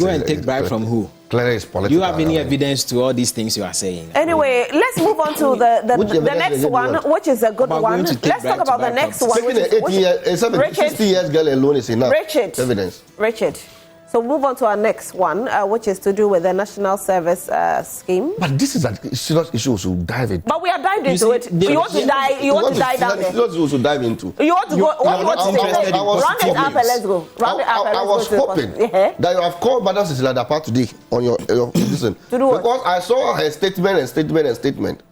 Go and take bribe from who? Clearly it's political. You have any evidence to all these things you are saying? Anyway, let's move on to the next one, which is a good one. Let's talk about the next one. 60 years girl alone is enough. Richard. So move on to our next one, which is to do with the National Service Scheme. But this is a serious issue to dive into. But we are diving into it. You want to dive down there. To dive into. You want to go. What you want to say? Round it up and let's go. I was hoping that you have called Madam Cecilia Dapaah today on your listen. To do what? Because I saw her statement.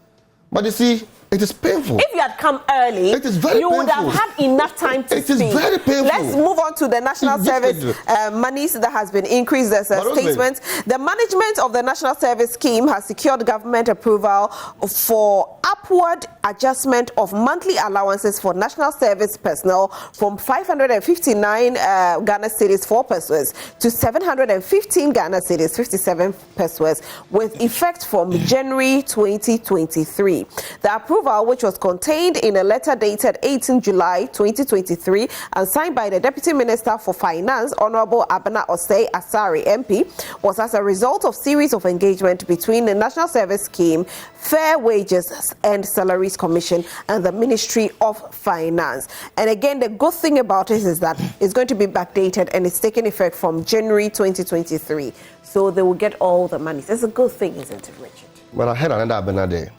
But you see, it is painful. If you had come early, it is very you would have had enough time to speak. It is very painful. Let's move on to the National Service monies that has been increased as a statement. The management of the National Service Scheme has secured government approval for upward adjustment of monthly allowances for National Service personnel from 559 Ghana cedis 4 pesos to 715 Ghana cedis 57 pesos with effect from January 2023. The approval, which was contained in a letter dated 18 July 2023 and signed by the Deputy Minister for Finance, Honorable Abena Osei Asari MP, was as a result of series of engagement between the National Service Scheme, Fair Wages and Salaries Commission and the Ministry of Finance. And again, the good thing about it is that it's going to be backdated and it's taking effect from January 2023. So they will get all the money. It's a good thing, isn't it, Richard? Well, I had another Abena there.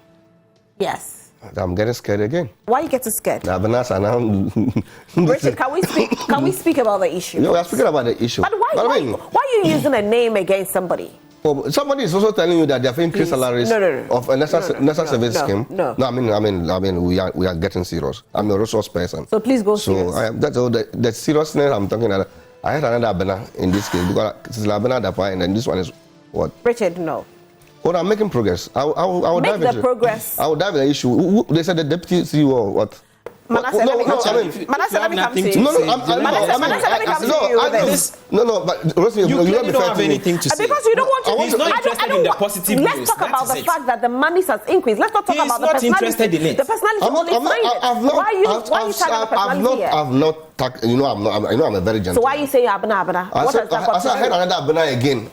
Yes. I'm getting scared again. Why are you getting scared? Richard, can we speak about the issue? No, we are speaking about the issue. But why are you using a name against somebody? Well, somebody is also telling you that they have increased salaries of a national service scheme. No, I mean, we are getting serious. I'm a resource person. So please go serious. So that's all the seriousness I'm talking about. I had another Abena in this case because this is Abena Dapaah and then this one is what? Richard, no. Well, I'm making progress. I will Make dive the into progress. I will dive into the issue. They said the deputy CEO or what? Manasseh, let me come to you. Manasseh, let me come to you. No, but Rosie, you clearly don't have anything to say. Because you don't want to. He's not interested in the positive news. Let's talk about the fact that the money has increased. Let's not talk about the personality. He's not interested in it. The personality only find it. Why are you tagging the personality here? I've not, you know, I'm a very gentle. So why are you saying Abena? I said I heard another Abena again.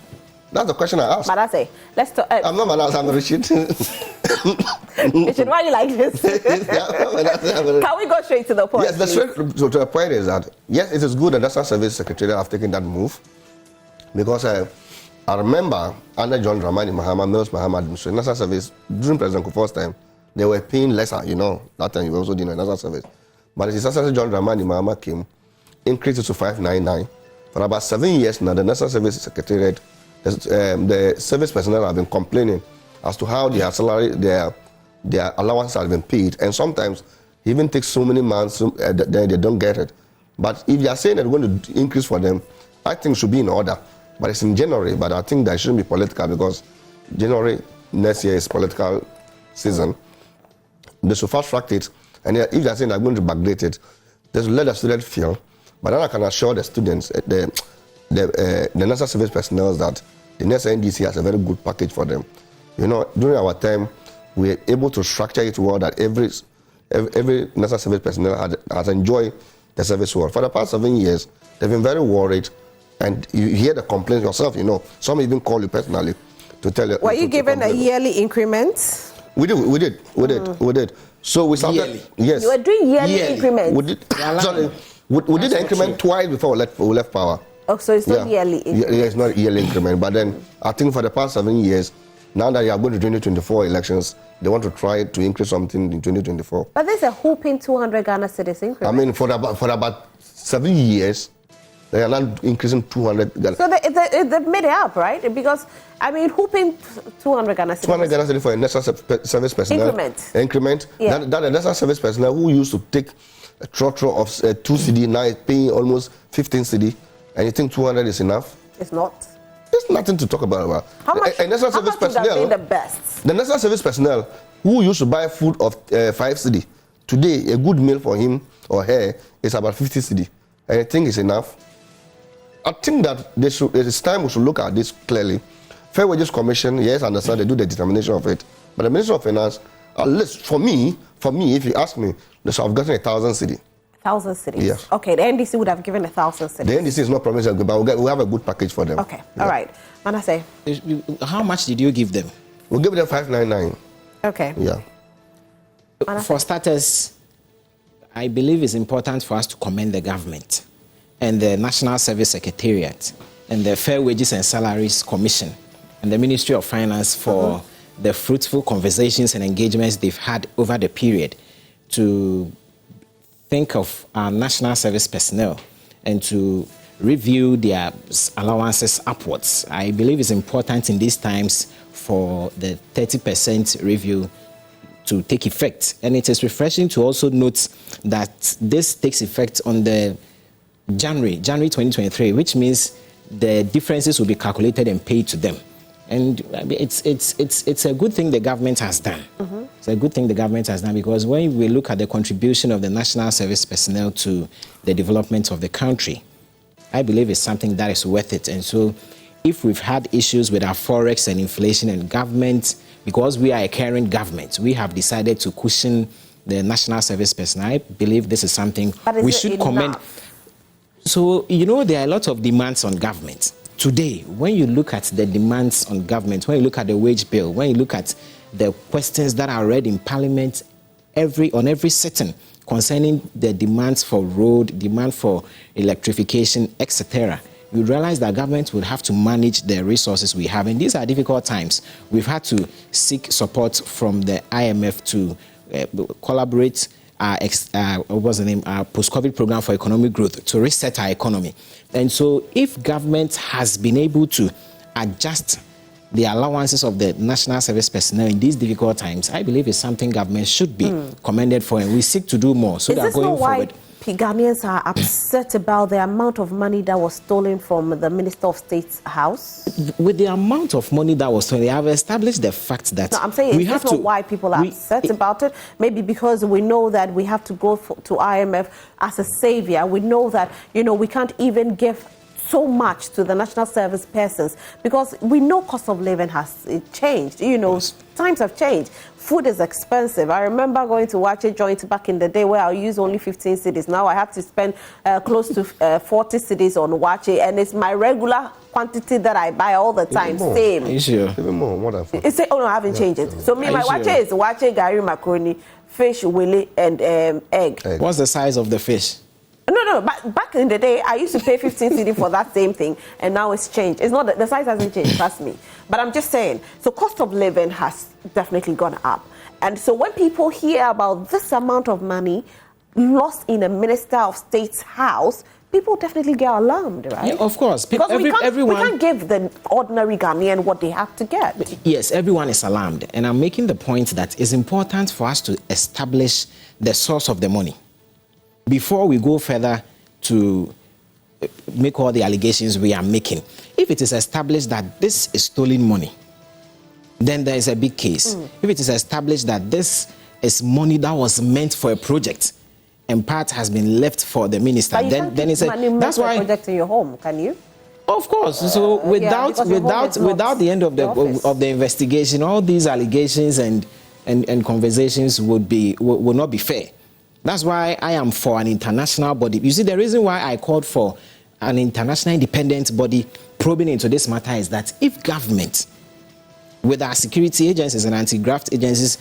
That's the question I asked. Manasseh, let's talk. I'm not Manasseh, I'm Rashid. Rashid, why are you like this? Can we go straight to the point? Yes, the straight to the point is that, yes, it is good that the National Service Secretariat have taken that move. Because I remember under John Dramani Mahama, Mills Mahama administration, National Service, during President Kufuor's time, they were paying lesser, you know. That time you also did National Service. But as John Dramani Mahama came, increased it to 599. For about 7 years now, the National Service Secretariat, the service personnel have been complaining as to how their salary, their allowances have been paid, and sometimes it even takes so many months that they don't get it. But if they are saying that we're going to increase for them, I think it should be in order. But it's in January, but I think that shouldn't be political because January next year is political season. They should fast track it, and if they are saying they're going to backdate it, they should let the students feel. But then I can assure the students, the National Service personnel that the next NDC has a very good package for them. You know, during our time, we were able to structure it well that every National Service personnel has enjoyed the service well. For the past 7 years, they've been very worried, and you hear the complaints yourself, you know. Some even call you personally to tell you. Were you given a yearly increment? We did. So we started. Yearly. Yes. You were doing yearly increments? We did. Sorry. We did the increment twice before we left power. Oh, so it's not yearly increment? Yeah, it's not yearly increment. But then I think for the past 7 years, now that you are going to 2024 elections, they want to try to increase something in 2024. But there's a whooping 200 Ghana cedis increment. I mean, for about 7 years, they are not increasing 200 Ghana. So they've made it up, right? Because, I mean, whooping 200 Ghana cedis. 200 Ghana cedis for a national service personnel. Increment. Yeah. That a national service personnel who used to take a trotro of 2 CD, now is paying almost 15 CD. And you think 200 is enough? It's not. There's nothing to talk about. How much would have been the best? The national service personnel who used to buy food of 5 CD, today a good meal for him or her is about 50 CD. And you think it's enough? I think that it's time we should look at this clearly. Fair Wages Commission, yes, I understand they do the determination of it. But the Ministry of Finance, at least for me, if you ask me, they should have gotten 1,000 CD. 1,000 cities? Yes. Okay, the NDC would have given 1,000 cities. The NDC is not promising, but we have a good package for them. Okay, all right. Manasseh? How much did you give them? We gave them 599. Okay. Yeah. For starters, I believe it's important for us to commend the government and the National Service Secretariat and the Fair Wages and Salaries Commission and the Ministry of Finance for the fruitful conversations and engagements they've had over the period to think of our national service personnel and to review their allowances upwards. I believe it's important in these times for the 30% review to take effect. And it is refreshing to also note that this takes effect on the January 2023, which means the differences will be calculated and paid to them. And it's a good thing the government has done. It's a good thing the government has done because when we look at the contribution of the national service personnel to the development of the country, I believe it's something that is worth it. And so if we've had issues with our forex and inflation and government, because we are a caring government, we have decided to cushion the national service personnel. I believe this is something we should commend. So, you know, there are a lot of demands on government. Today, when you look at the demands on government, when you look at the wage bill, when you look at the questions that are read in Parliament on every sitting concerning the demands for road, demand for electrification, etc., you realize that government will have to manage the resources we have. And these are difficult times. We've had to seek support from the IMF to collaborate our post-COVID program for economic growth to reset our economy. And so if government has been able to adjust the allowances of the national service personnel in these difficult times, I believe it's something government should be commended for, and we seek to do more so that going forward. Ghanaians are upset about the amount of money that was stolen from the Minister of State's house? With the amount of money that was stolen, they have established the fact that... No, I'm saying it's not why people are upset about it. Maybe because we know that we have to go to IMF as a savior. We know that, we can't even give so much to the national service persons because we know cost of living has changed. Times have changed. Food is expensive. I remember going to watch a joint back in the day where I used only 15 cedis. Now I have to spend close to 40 cedis on wache, and it's my regular quantity that I buy all the time. Same. Are you sure? Even more than 40. Oh no, I haven't changed it. So my wache is wache, gari, macaroni, fish, willy, and egg. What's the size of the fish? No, but back in the day, I used to pay 15 cedi for that same thing, and now it's changed. It's not the size hasn't changed, trust me. But I'm just saying, so cost of living has definitely gone up. And so when people hear about this amount of money lost in a Minister of State's house, people definitely get alarmed, right? Yeah, of course. Because we can't give the ordinary Ghanaian what they have to get. Yes, everyone is alarmed. And I'm making the point that it's important for us to establish the source of the money before we go further to make all the allegations we are making. If it is established that this is stolen money, then there is a big case. If it is established that this is money that was meant for a project and part has been left for the minister, but then it's that's why project in your home, can you? Of course. So without the end of the investigation, all these allegations and conversations would not be fair. That's why I am for an international body. You see, the reason why I called for an international independent body probing into this matter is that if government, with our security agencies and anti-graft agencies,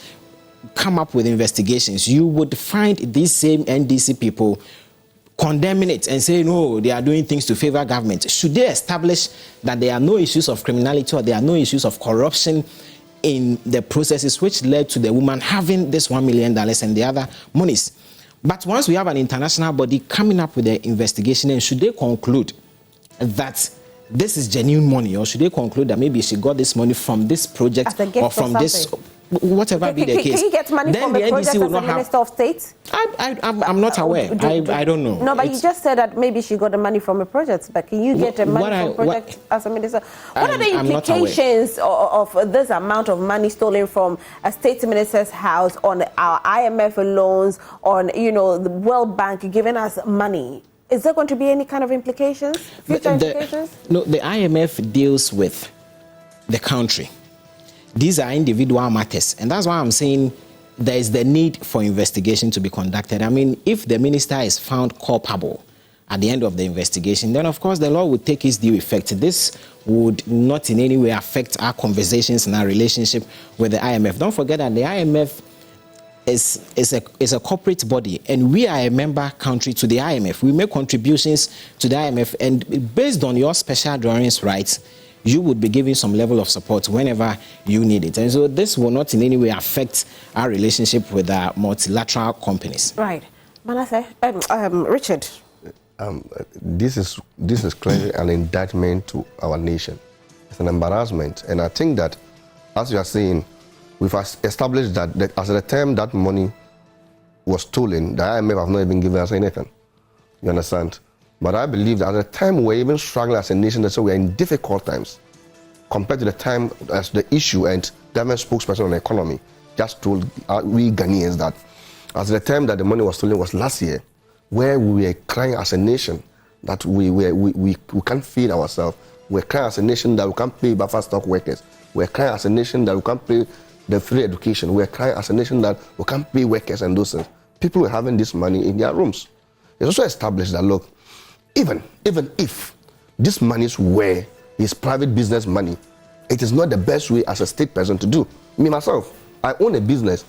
come up with investigations, you would find these same NDC people condemning it and say, no, they are doing things to favor government. Should they establish that there are no issues of criminality or there are no issues of corruption in the processes which led to the woman having this $1 million and the other monies? But once we have an international body coming up with the investigation, and should they conclude that this is genuine money, or should they conclude that maybe she got this money from this project or from this, whatever be the case? Can you get money then from the a project NDC as a Minister of State? I'm not aware. I don't know. No, but you just said that maybe she got the money from a project. But can you get the money from a project as a minister? What are the implications of this amount of money stolen from a state minister's house on our IMF loans, on the World Bank giving us money? Is there going to be any kind of implications? Future implications? No, the IMF deals with the country. These are individual matters, and that's why I'm saying there is the need for investigation to be conducted. I mean, if the minister is found culpable at the end of the investigation, then of course the law would take its due effect. This would not in any way affect our conversations and our relationship with the IMF. Don't forget that the IMF is a corporate body, and we are a member country to the IMF. We make contributions to the IMF, and based on your special drawings rights, you would be giving some level of support whenever you need it. And so this will not in any way affect our relationship with our multilateral companies. Right. Manasseh, Richard. This is clearly an indictment to our nation. It's an embarrassment. And I think that, as you are saying, we've established that as at the time that money was stolen, the IMF have not even given us anything. You understand? But I believe that at the time we're even struggling as a nation, so we're in difficult times compared to the time as the issue and government spokesperson on the economy just told we Ghanaians that as the time that the money was stolen was last year, where we were crying as a nation that we can't feed ourselves. We're crying as a nation that we can't pay buffer stock workers. We're crying as a nation that we can't pay the free education. We're crying as a nation that we can't pay workers and those things. People were having this money in their rooms. It's also established that, look, even if these monies were his private business money, it is not the best way as a state person to do. Me, myself, I own a business,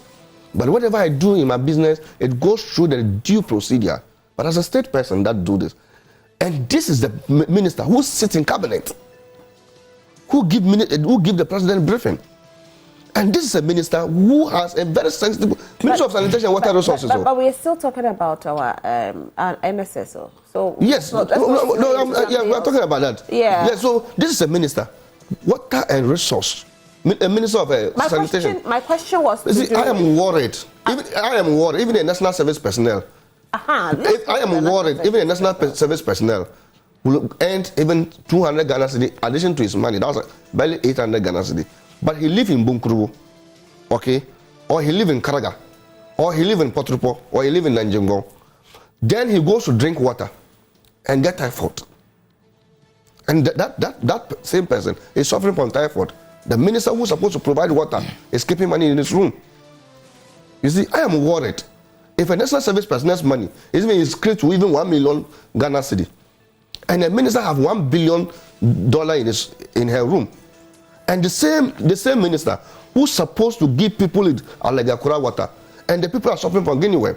but whatever I do in my business, it goes through the due procedure. But as a state person that do this, and this is the minister who sits in cabinet, who give the president briefing. And this is a minister who has a very sensitive Minister of Sanitation and Water Resources. But we're still talking about our NSSO. So yes, we're talking about that. Yeah. So this is a minister, Water and Resource, a minister of Sanitation. My question was. I am worried. Even the National Service personnel, If I am worried, even a national service personnel will earn even 200 Ghana cedi addition to his money. That was barely 800 Ghana cedi. But he live in Bunkuru, okay, or he live in Karaga, or he live in Potrupo, or he live in Nanjingo. Then he goes to drink water and get typhoid. And that same person is suffering from typhoid. The minister who's supposed to provide water is keeping money in his room. You see, I am worried. If a national service personnel's money is even increased to even 1 million Ghana cedi, and the minister have $1 billion in her room, and the same minister who's supposed to give people Allegakura water, and the people are suffering from Guinea worm,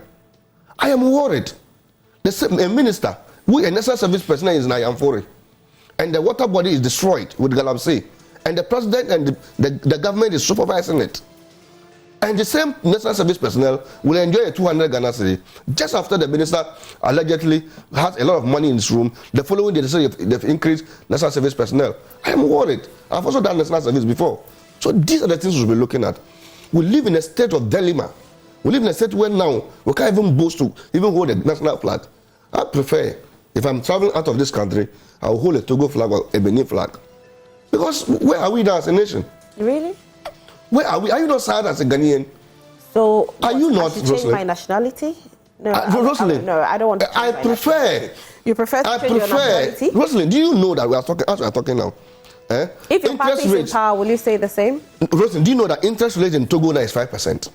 I am worried. A minister who a national service personnel is Nayamfori, and the water body is destroyed with Galamsey, and the president and the government is supervising it. And the same national service personnel will enjoy a 200 Ghana cedi just after the minister allegedly has a lot of money in his room. The following day, they've increased national service personnel. I am worried. I've also done national service before. So these are the things we should be looking at. We live in a state of dilemma. We live in a state where now we can't even boast to even hold a national flag. I prefer, if I'm traveling out of this country, I'll hold a Togo flag or a Benin flag. Because where are we now as a nation? Really? Where are we? Are you not sad as a Ghanaian? So are you not, change my nationality? No, Rosalind. No, I don't want to. I prefer. You prefer to change your nationality? Rosalind, do you know that we are talking as we are talking now? If your party is in power, will you say the same? Rosalind, do you know that interest rate in Togo now is 5%?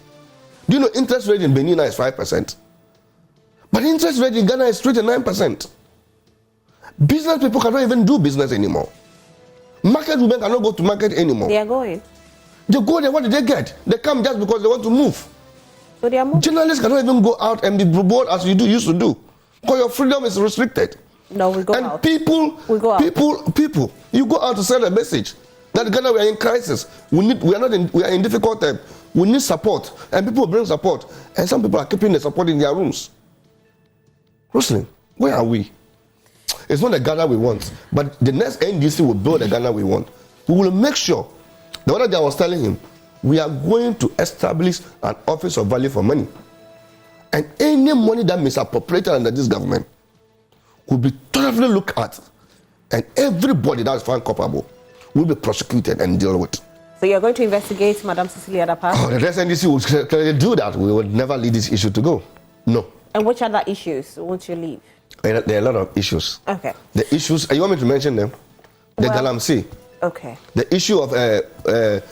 Do you know interest rate in Benin now is 5%? But interest rate in Ghana is 9%. Business people cannot even do business anymore. Market women cannot go to market anymore. They are going. They go there, what did they get? They come just because they want to move. So they are moving. Journalists cannot even go out and be bold as you used to do. Because your freedom is restricted. No, we go out. And people, you go out to send a message that Ghana, we are in crisis. We are in difficult time. We need support. And people bring support. And some people are keeping the support in their rooms. Rosalind, where are we? It's not the Ghana we want. But the next NDC will build the Ghana we want. We will make sure. The other day I was telling him, we are going to establish an office of value for money. And any money that misappropriated under this government will be thoroughly looked at. And everybody that is found culpable will be prosecuted and dealt with. So you're going to investigate Madam Cecilia Dapaah? Oh, the next NDC will clearly do that. We would never leave this issue to go. No. And which other issues won't you leave? There are a lot of issues. Okay. The issues, you want me to mention them? The Galamsey. Okay. The issue of the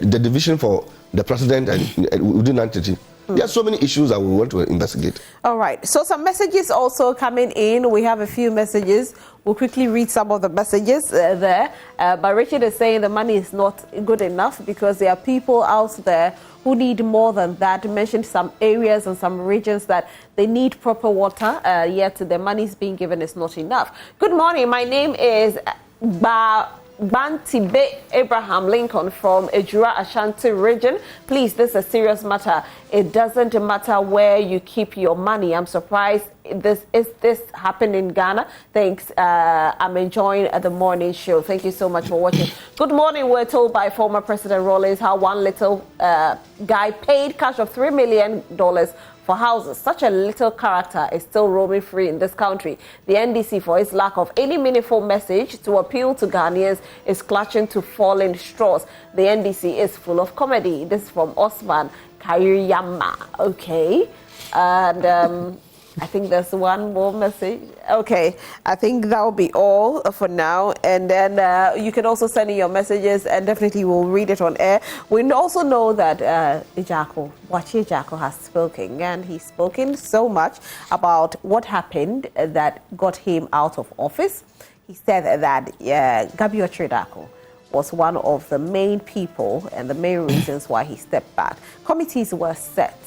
division for the president and within entity. There are so many issues that we want to investigate. All right. So some messages also coming in. We have a few messages. We'll quickly read some of the messages there. But Richard is saying the money is not good enough because there are people out there who need more than that. Mentioned some areas and some regions that they need proper water, yet the money is being given is not enough. Good morning. My name is Bantibe Abraham Lincoln from Ejura Ashanti region. Please, this is a serious matter. It doesn't matter where you keep your money. I'm surprised this happened in Ghana. Thanks. I'm enjoying the morning show. Thank you so much for watching. Good morning. We're told by former President Rawlings how one little guy paid cash of $3 million for houses. Such a little character is still roaming free in this country. The NDC, for its lack of any meaningful message to appeal to Ghanaians, is clutching to falling straws. The NDC is full of comedy. This is from Osman Kairiyama. Okay. And I think there's one more message. Okay, I think that will be all for now. And then you can also send in your messages and definitely we'll read it on air. We also know that Wachi Ejako has spoken, and he's spoken so much about what happened that got him out of office. He said that Gabi Ochredako was one of the main people and the main reasons why he stepped back. Committees were set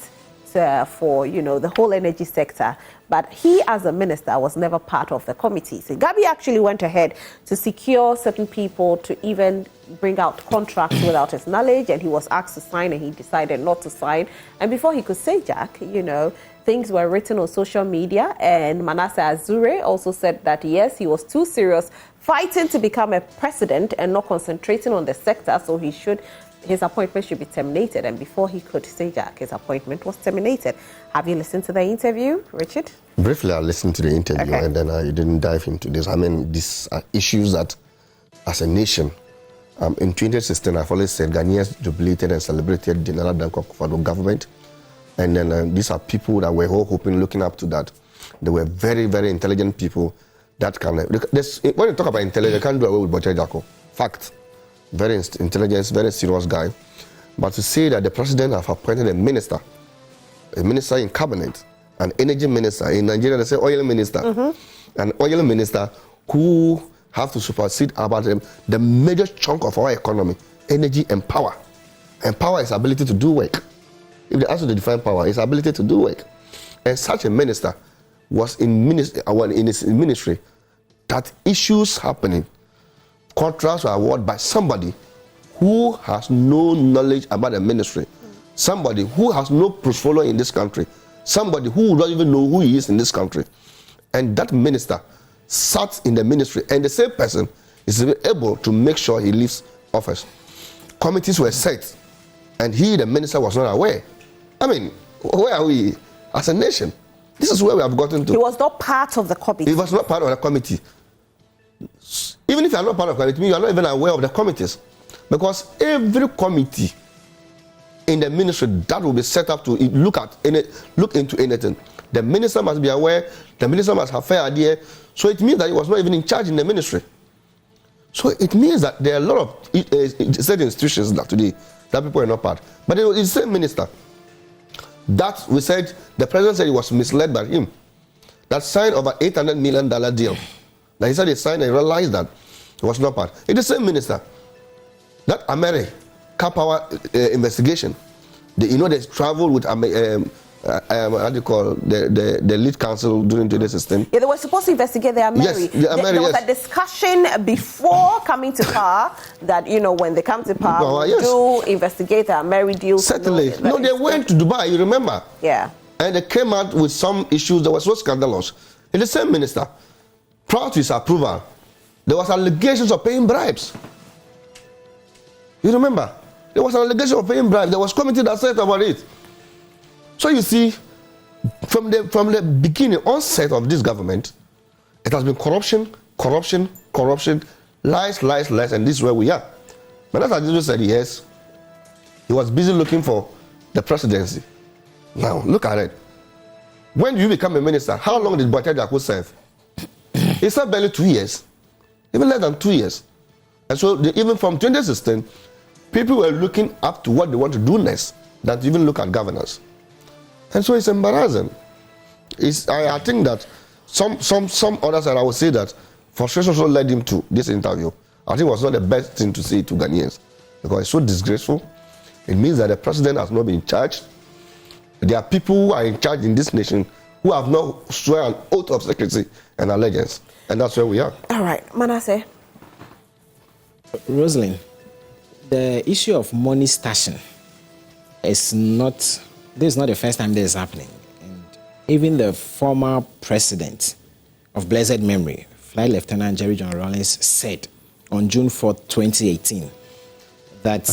for the whole energy sector, but he as a minister was never part of the committee. So Gabi actually went ahead to secure certain people to even bring out contracts without his knowledge, and he was asked to sign and he decided not to sign. And before he could say Jack, things were written on social media, and Manasseh Azure also said that yes, he was too serious fighting to become a president and not concentrating on the sector, so he should his appointment should be terminated, and before he could say that, his appointment was terminated. Have you listened to the interview, Richard? Briefly, I listened to the interview, okay. and then I didn't dive into this. I mean, these are issues that, as a nation, in 2016, I've always said Ghanaians jubilated and celebrated the Nana Dankwa Akufo-Addo government. And then these are people that we're all hoping, looking up to that. They were very, very intelligent people that can... when you talk about intelligence, you can't do away with Boche Jacko. Fact. Very intelligent, very serious guy. But to say that the president have appointed a minister in cabinet, an energy minister, in Nigeria they say oil minister, an oil minister who have to supersede about the major chunk of our economy, energy and power. And power is ability to do work. If they ask you to define power, it's ability to do work. And such a minister was in his ministry that issues happening, contracts were awarded by somebody who has no knowledge about the ministry, somebody who has no portfolio in this country, somebody who doesn't even know who he is in this country. And that minister sat in the ministry, and the same person is able to make sure he leaves office. Committees were set, and he, the minister, was not aware. I mean, where are we as a nation? This is where we have gotten to. He was not part of the committee. He was not part of the committee. Even if you are not part of the committee, you are not even aware of the committees. Because every committee in the ministry that will be set up to look into anything, the minister must be aware, the minister must have fair idea. So it means that he was not even in charge in the ministry. So it means that there are a lot of certain institutions that today that people are not part. But it was the same minister that we said, the president said he was misled by him, that signed over $800 million deal. That he said he signed and realized that he was not part. It's the same minister that Car Power investigation. They traveled with how do you call the lead counsel during today's system. Yeah, they were supposed to investigate the Ameri. Yes, There was a discussion before coming to power that, when they come to power, do investigate the Ameri deal. Certainly. No, they went to Dubai, you remember? Yeah. And they came out with some issues that were so scandalous. And the same minister, prior to his approval, there was allegations of paying bribes. You remember? There was an allegation of paying bribes. There was committee that said about it. So you see, from the beginning, onset of this government, it has been corruption, lies, and this is where we are. But as I just said, yes, he was busy looking for the presidency. Now, look at it. When you become a minister, how long did Boate Jacko serve? He served barely 2 years, even less than 2 years. And so even from 2016, people were looking up to what they want to do next than to even look at governance. And so it's embarrassing. I think that some others, and I would say that frustration also led him to this interview. I think it was not the best thing to say to Ghanaians because it's so disgraceful. It means that the president has not been in charge. There are people who are in charge in this nation who have not sworn an oath of secrecy and allegiance. And that's where we are. All right, Manasseh. Rosalind, the issue of money stashing is not, this is not the first time this is happening. And even the former president of blessed memory, Flight Lieutenant Jerry John Rawlings, said on June 4th, 2018, that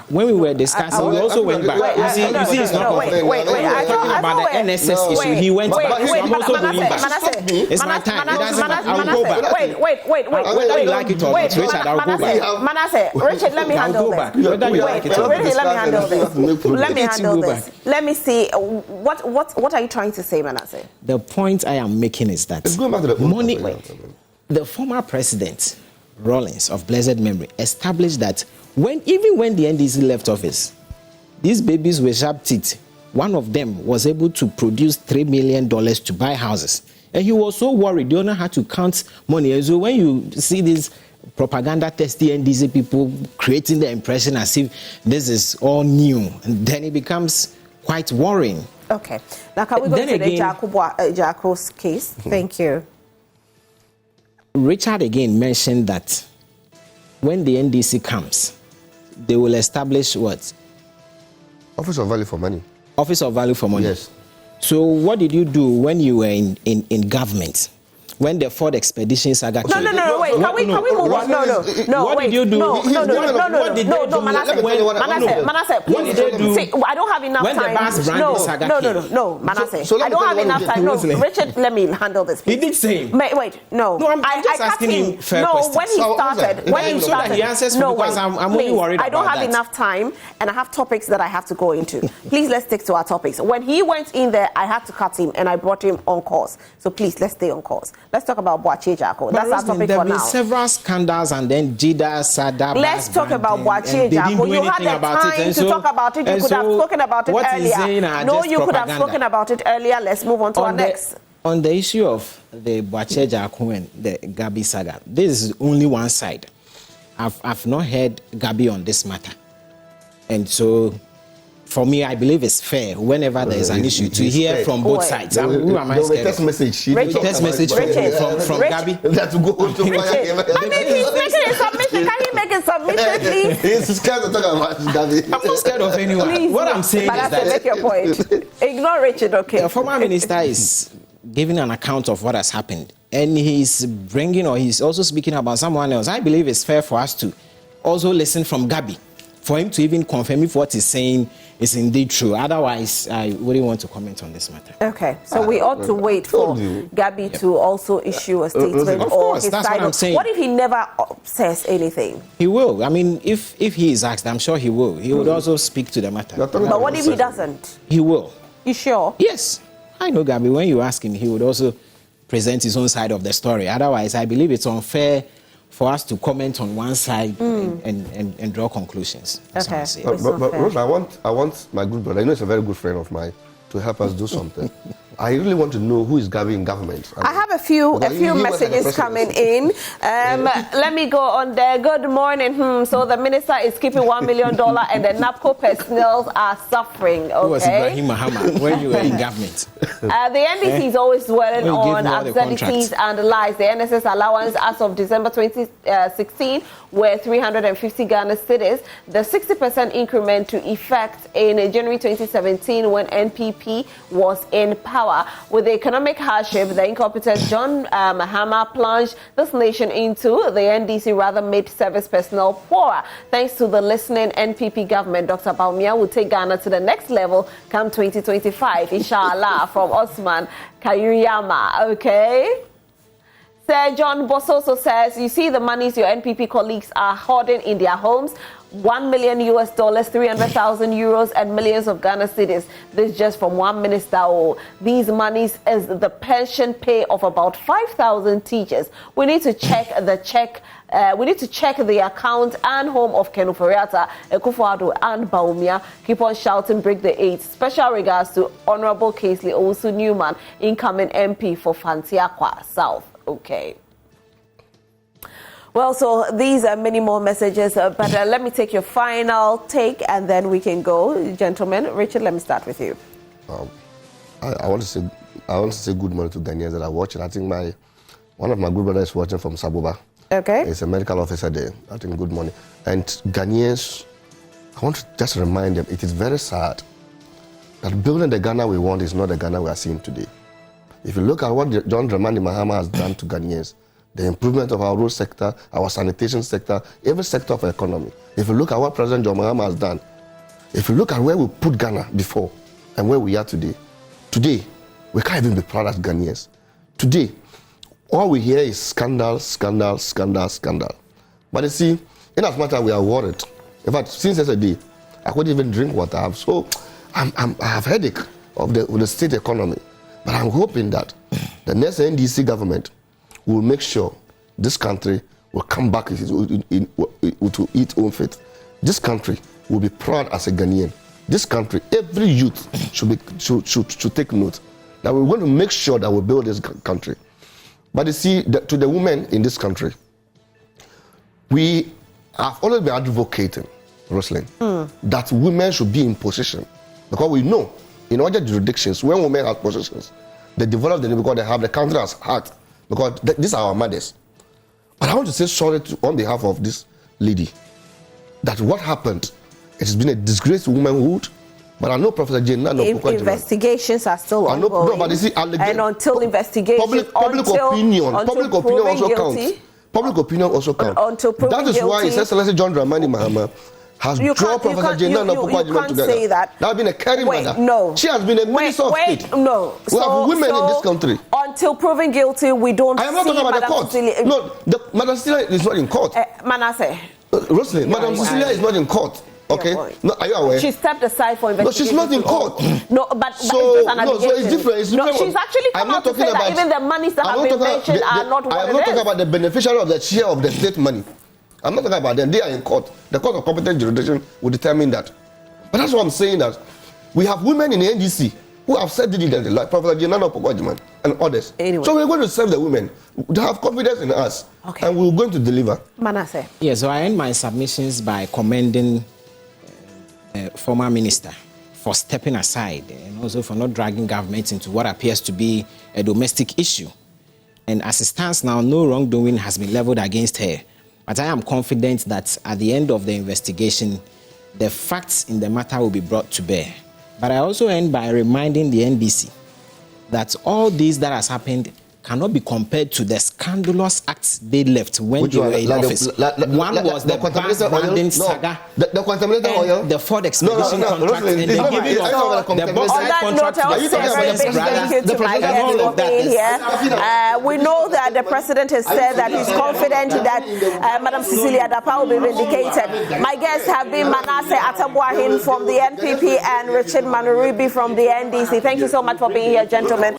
when we were discussing, we also went back. You see, it's not talking about the NSS issue. He went back. I'm also going back. It's my time. It doesn't matter. I'll go back. Wait. Whether you like it or not, Richard, I'll go back. Manasseh, Richard, let me handle this. Whether you like it or not. Let me handle this. Let me see. What are you trying to say, Manasseh? The point I am making is that money. The former president Rawlings of blessed memory established that even when the NDC left office, these babies were sharp teeth. One of them was able to produce $3 million to buy houses. And he was so worried, the owner had to count money. And so when you see these propaganda testy NDC people creating the impression as if this is all new, and then it becomes quite worrying. Okay. Now can we go to the Jacko's case? Thank you. Richard again mentioned that when the NDC comes, they will establish what? Office of Value for Money. Office of Value for Money. Yes. So what did you do when you were in government? when the Ford expedition saga No, wait. Can we move on? No, what wait. did you do? No, Manasseh, please. See, I don't have enough time. No, Manasseh. I don't have enough time. No, Richard, let me handle this, please. He did say. Wait, no. No, I'm just asking him fair questions. When he started, he answers me because I'm only worried about that. I don't have enough time, and I have topics that I have to go into. Please, let's stick to our topics. When he went in there, I had to cut him, and I brought him on course. So please, let's stay on course. Let's talk about Boakye Jaco. That's our topic for now. There have been several scandals, and then Jida Sada. Let's talk about Boakye Jaco. You had the time to talk about it. You could have spoken about it earlier. No, you could have spoken about it earlier. Let's move on to our next. On the issue of the Boakye Jaco and the Gabi saga, this is only one side. I've not heard Gabi on this matter, and so for me, I believe it's fair whenever there is an issue to hear from both sides. Who am I scared of? Text message. Text message from Gabi. That will go to I mean, he's making a submission. Can he make a submission, please? He's scared to talk about Gabi. I'm not scared of anyone. Please, what I'm saying is that make your point. Ignore Richard, okay? The former minister is giving an account of what has happened, and he's bringing, or he's also speaking about someone else. I believe it's fair for us to also listen from Gabi, for him to even confirm if what he's saying is indeed true. Otherwise, I wouldn't want to comment on this matter. Okay, so we ought to wait for Gabi to also issue a statement. Of course, that's what I'm saying. What if he never says anything? He will. I mean, if he is asked, I'm sure he will. He would also speak to the matter. But what if he doesn't? He will. You sure? Yes. I know Gabi, when you ask him, he would also present his own side of the story. Otherwise, I believe it's unfair for us to comment on one side and draw conclusions. Okay. But Rose, I want my good brother, I know he's a very good friend of mine, to help us do something. I really want to know who is Gabi in government. I have a few messages coming in. Let me go on there. Good morning. So the minister is keeping $1 million and the NAPCO personnel are suffering. Okay. Who was Ibrahim Muhammad when you were in government? The NDC is always dwelling on absurdities and lies. The NSS allowance as of December 2016 were 350 Ghana cedis. The 60% increment to effect in January 2017 when NPP was in power. With the economic hardship, the incompetent John Mahama plunged this nation into, the NDC rather made service personnel poorer. Thanks to the listening NPP government, Dr. Baumia will take Ghana to the next level come 2025, inshallah, from Osman Kayuriyama. Okay? Sir John Bososo says, you see the monies your NPP colleagues are hoarding in their homes. $1 million, 300,000 euros, and millions of Ghana cedis. This just from one minister. These monies is the pension pay of about 5,000 teachers. We need to check the account and home of Kenu Foriata, Ekufuado, and Baumia. Keep on shouting, break the 8. Special regards to Honorable Kingsley Owusu Newman, incoming MP for Fantiakwa South. Okay. Well, so these are many more messages, but let me take your final take and then we can go. Gentlemen, Richard, let me start with you. I want to say good morning to Ghanaians that are watching. I think one of my good brothers is watching from Saboba. Okay. He's a medical officer there. I think good morning. And Ghanaians, I want to just remind them, it is very sad that building the Ghana we want is not the Ghana we are seeing today. If you look at what John Dramani Mahama has done to Ghanaians, the improvement of our road sector, our sanitation sector, every sector of the economy. If you look at what President John Mahama has done, if you look at where we put Ghana before and where we are today, we can't even be proud as Ghanaians. Today, all we hear is scandal, scandal, scandal, scandal. But you see, in as much as we are worried, in fact, since yesterday, I couldn't even drink water. I have headache of the state economy. But I'm hoping that the next NDC government will make sure this country will come back to its own faith. This country will be proud as a Ghanaian. This country, every youth should take note that we're going to make sure that we build this country. But you see, to the women in this country, we have always been advocating, Rosalind, that women should be in position. Because we know in other jurisdictions, when women have positions, they develop the because they have the country as heart. Because these are our mothers. But I want to say sorry on behalf of this lady that what happened, it has been a disgrace to womanhood, But I know Professor Jane Dapaah. Investigations are still ongoing. No, but you see, and until investigations, public opinion also counts. Public opinion also counts. That is why His Excellency John Dramani Mahama has drawn Professor Jane Dapaah together. Say that. That has been a caring mother. No. She has been a minister of state. No. We have women in this country. Until proven guilty, we don't. I am not talking about the court. No, Madam Cecilia is not in court. Manasseh. Rosalind, Madam Cecilia is not in court. Okay, no, are you aware? She stepped aside for investigation. No, she's not in court. No, but so it's just an allegation. So it's different. It's different. No, she's actually come out to say that even the monies that have been mentioned are not what it is. I'm not talking about the beneficiary of the share of the state money. I'm not talking about them. They are in court. The court of competent jurisdiction will determine that. But that's what I'm saying, that we have women in the NDC who have said diligently, like Professor Jane Dapaah and others. Anyway. So we're going to serve the women. They have confidence in us, and we're going to deliver. Manasseh. Yes, so I end my submissions by commending former minister for stepping aside and also for not dragging government into what appears to be a domestic issue. And as it stands now, no wrongdoing has been leveled against her. But I am confident that at the end of the investigation, the facts in the matter will be brought to bear. But I also end by reminding the NDC that all this that has happened cannot be compared to the scandalous acts they left when they were in office. One was the bus branding saga, the contaminated oil, the Ford expedition contract, and the giving of the bauxite contract to the president's brother. We know that the president has said that he's confident that Madam Cecilia Dapaah will be vindicated. My guests have been Manasseh Attabuahin from the NPP and Richard Manuribi from the NDC. Thank you so much for being here, gentlemen.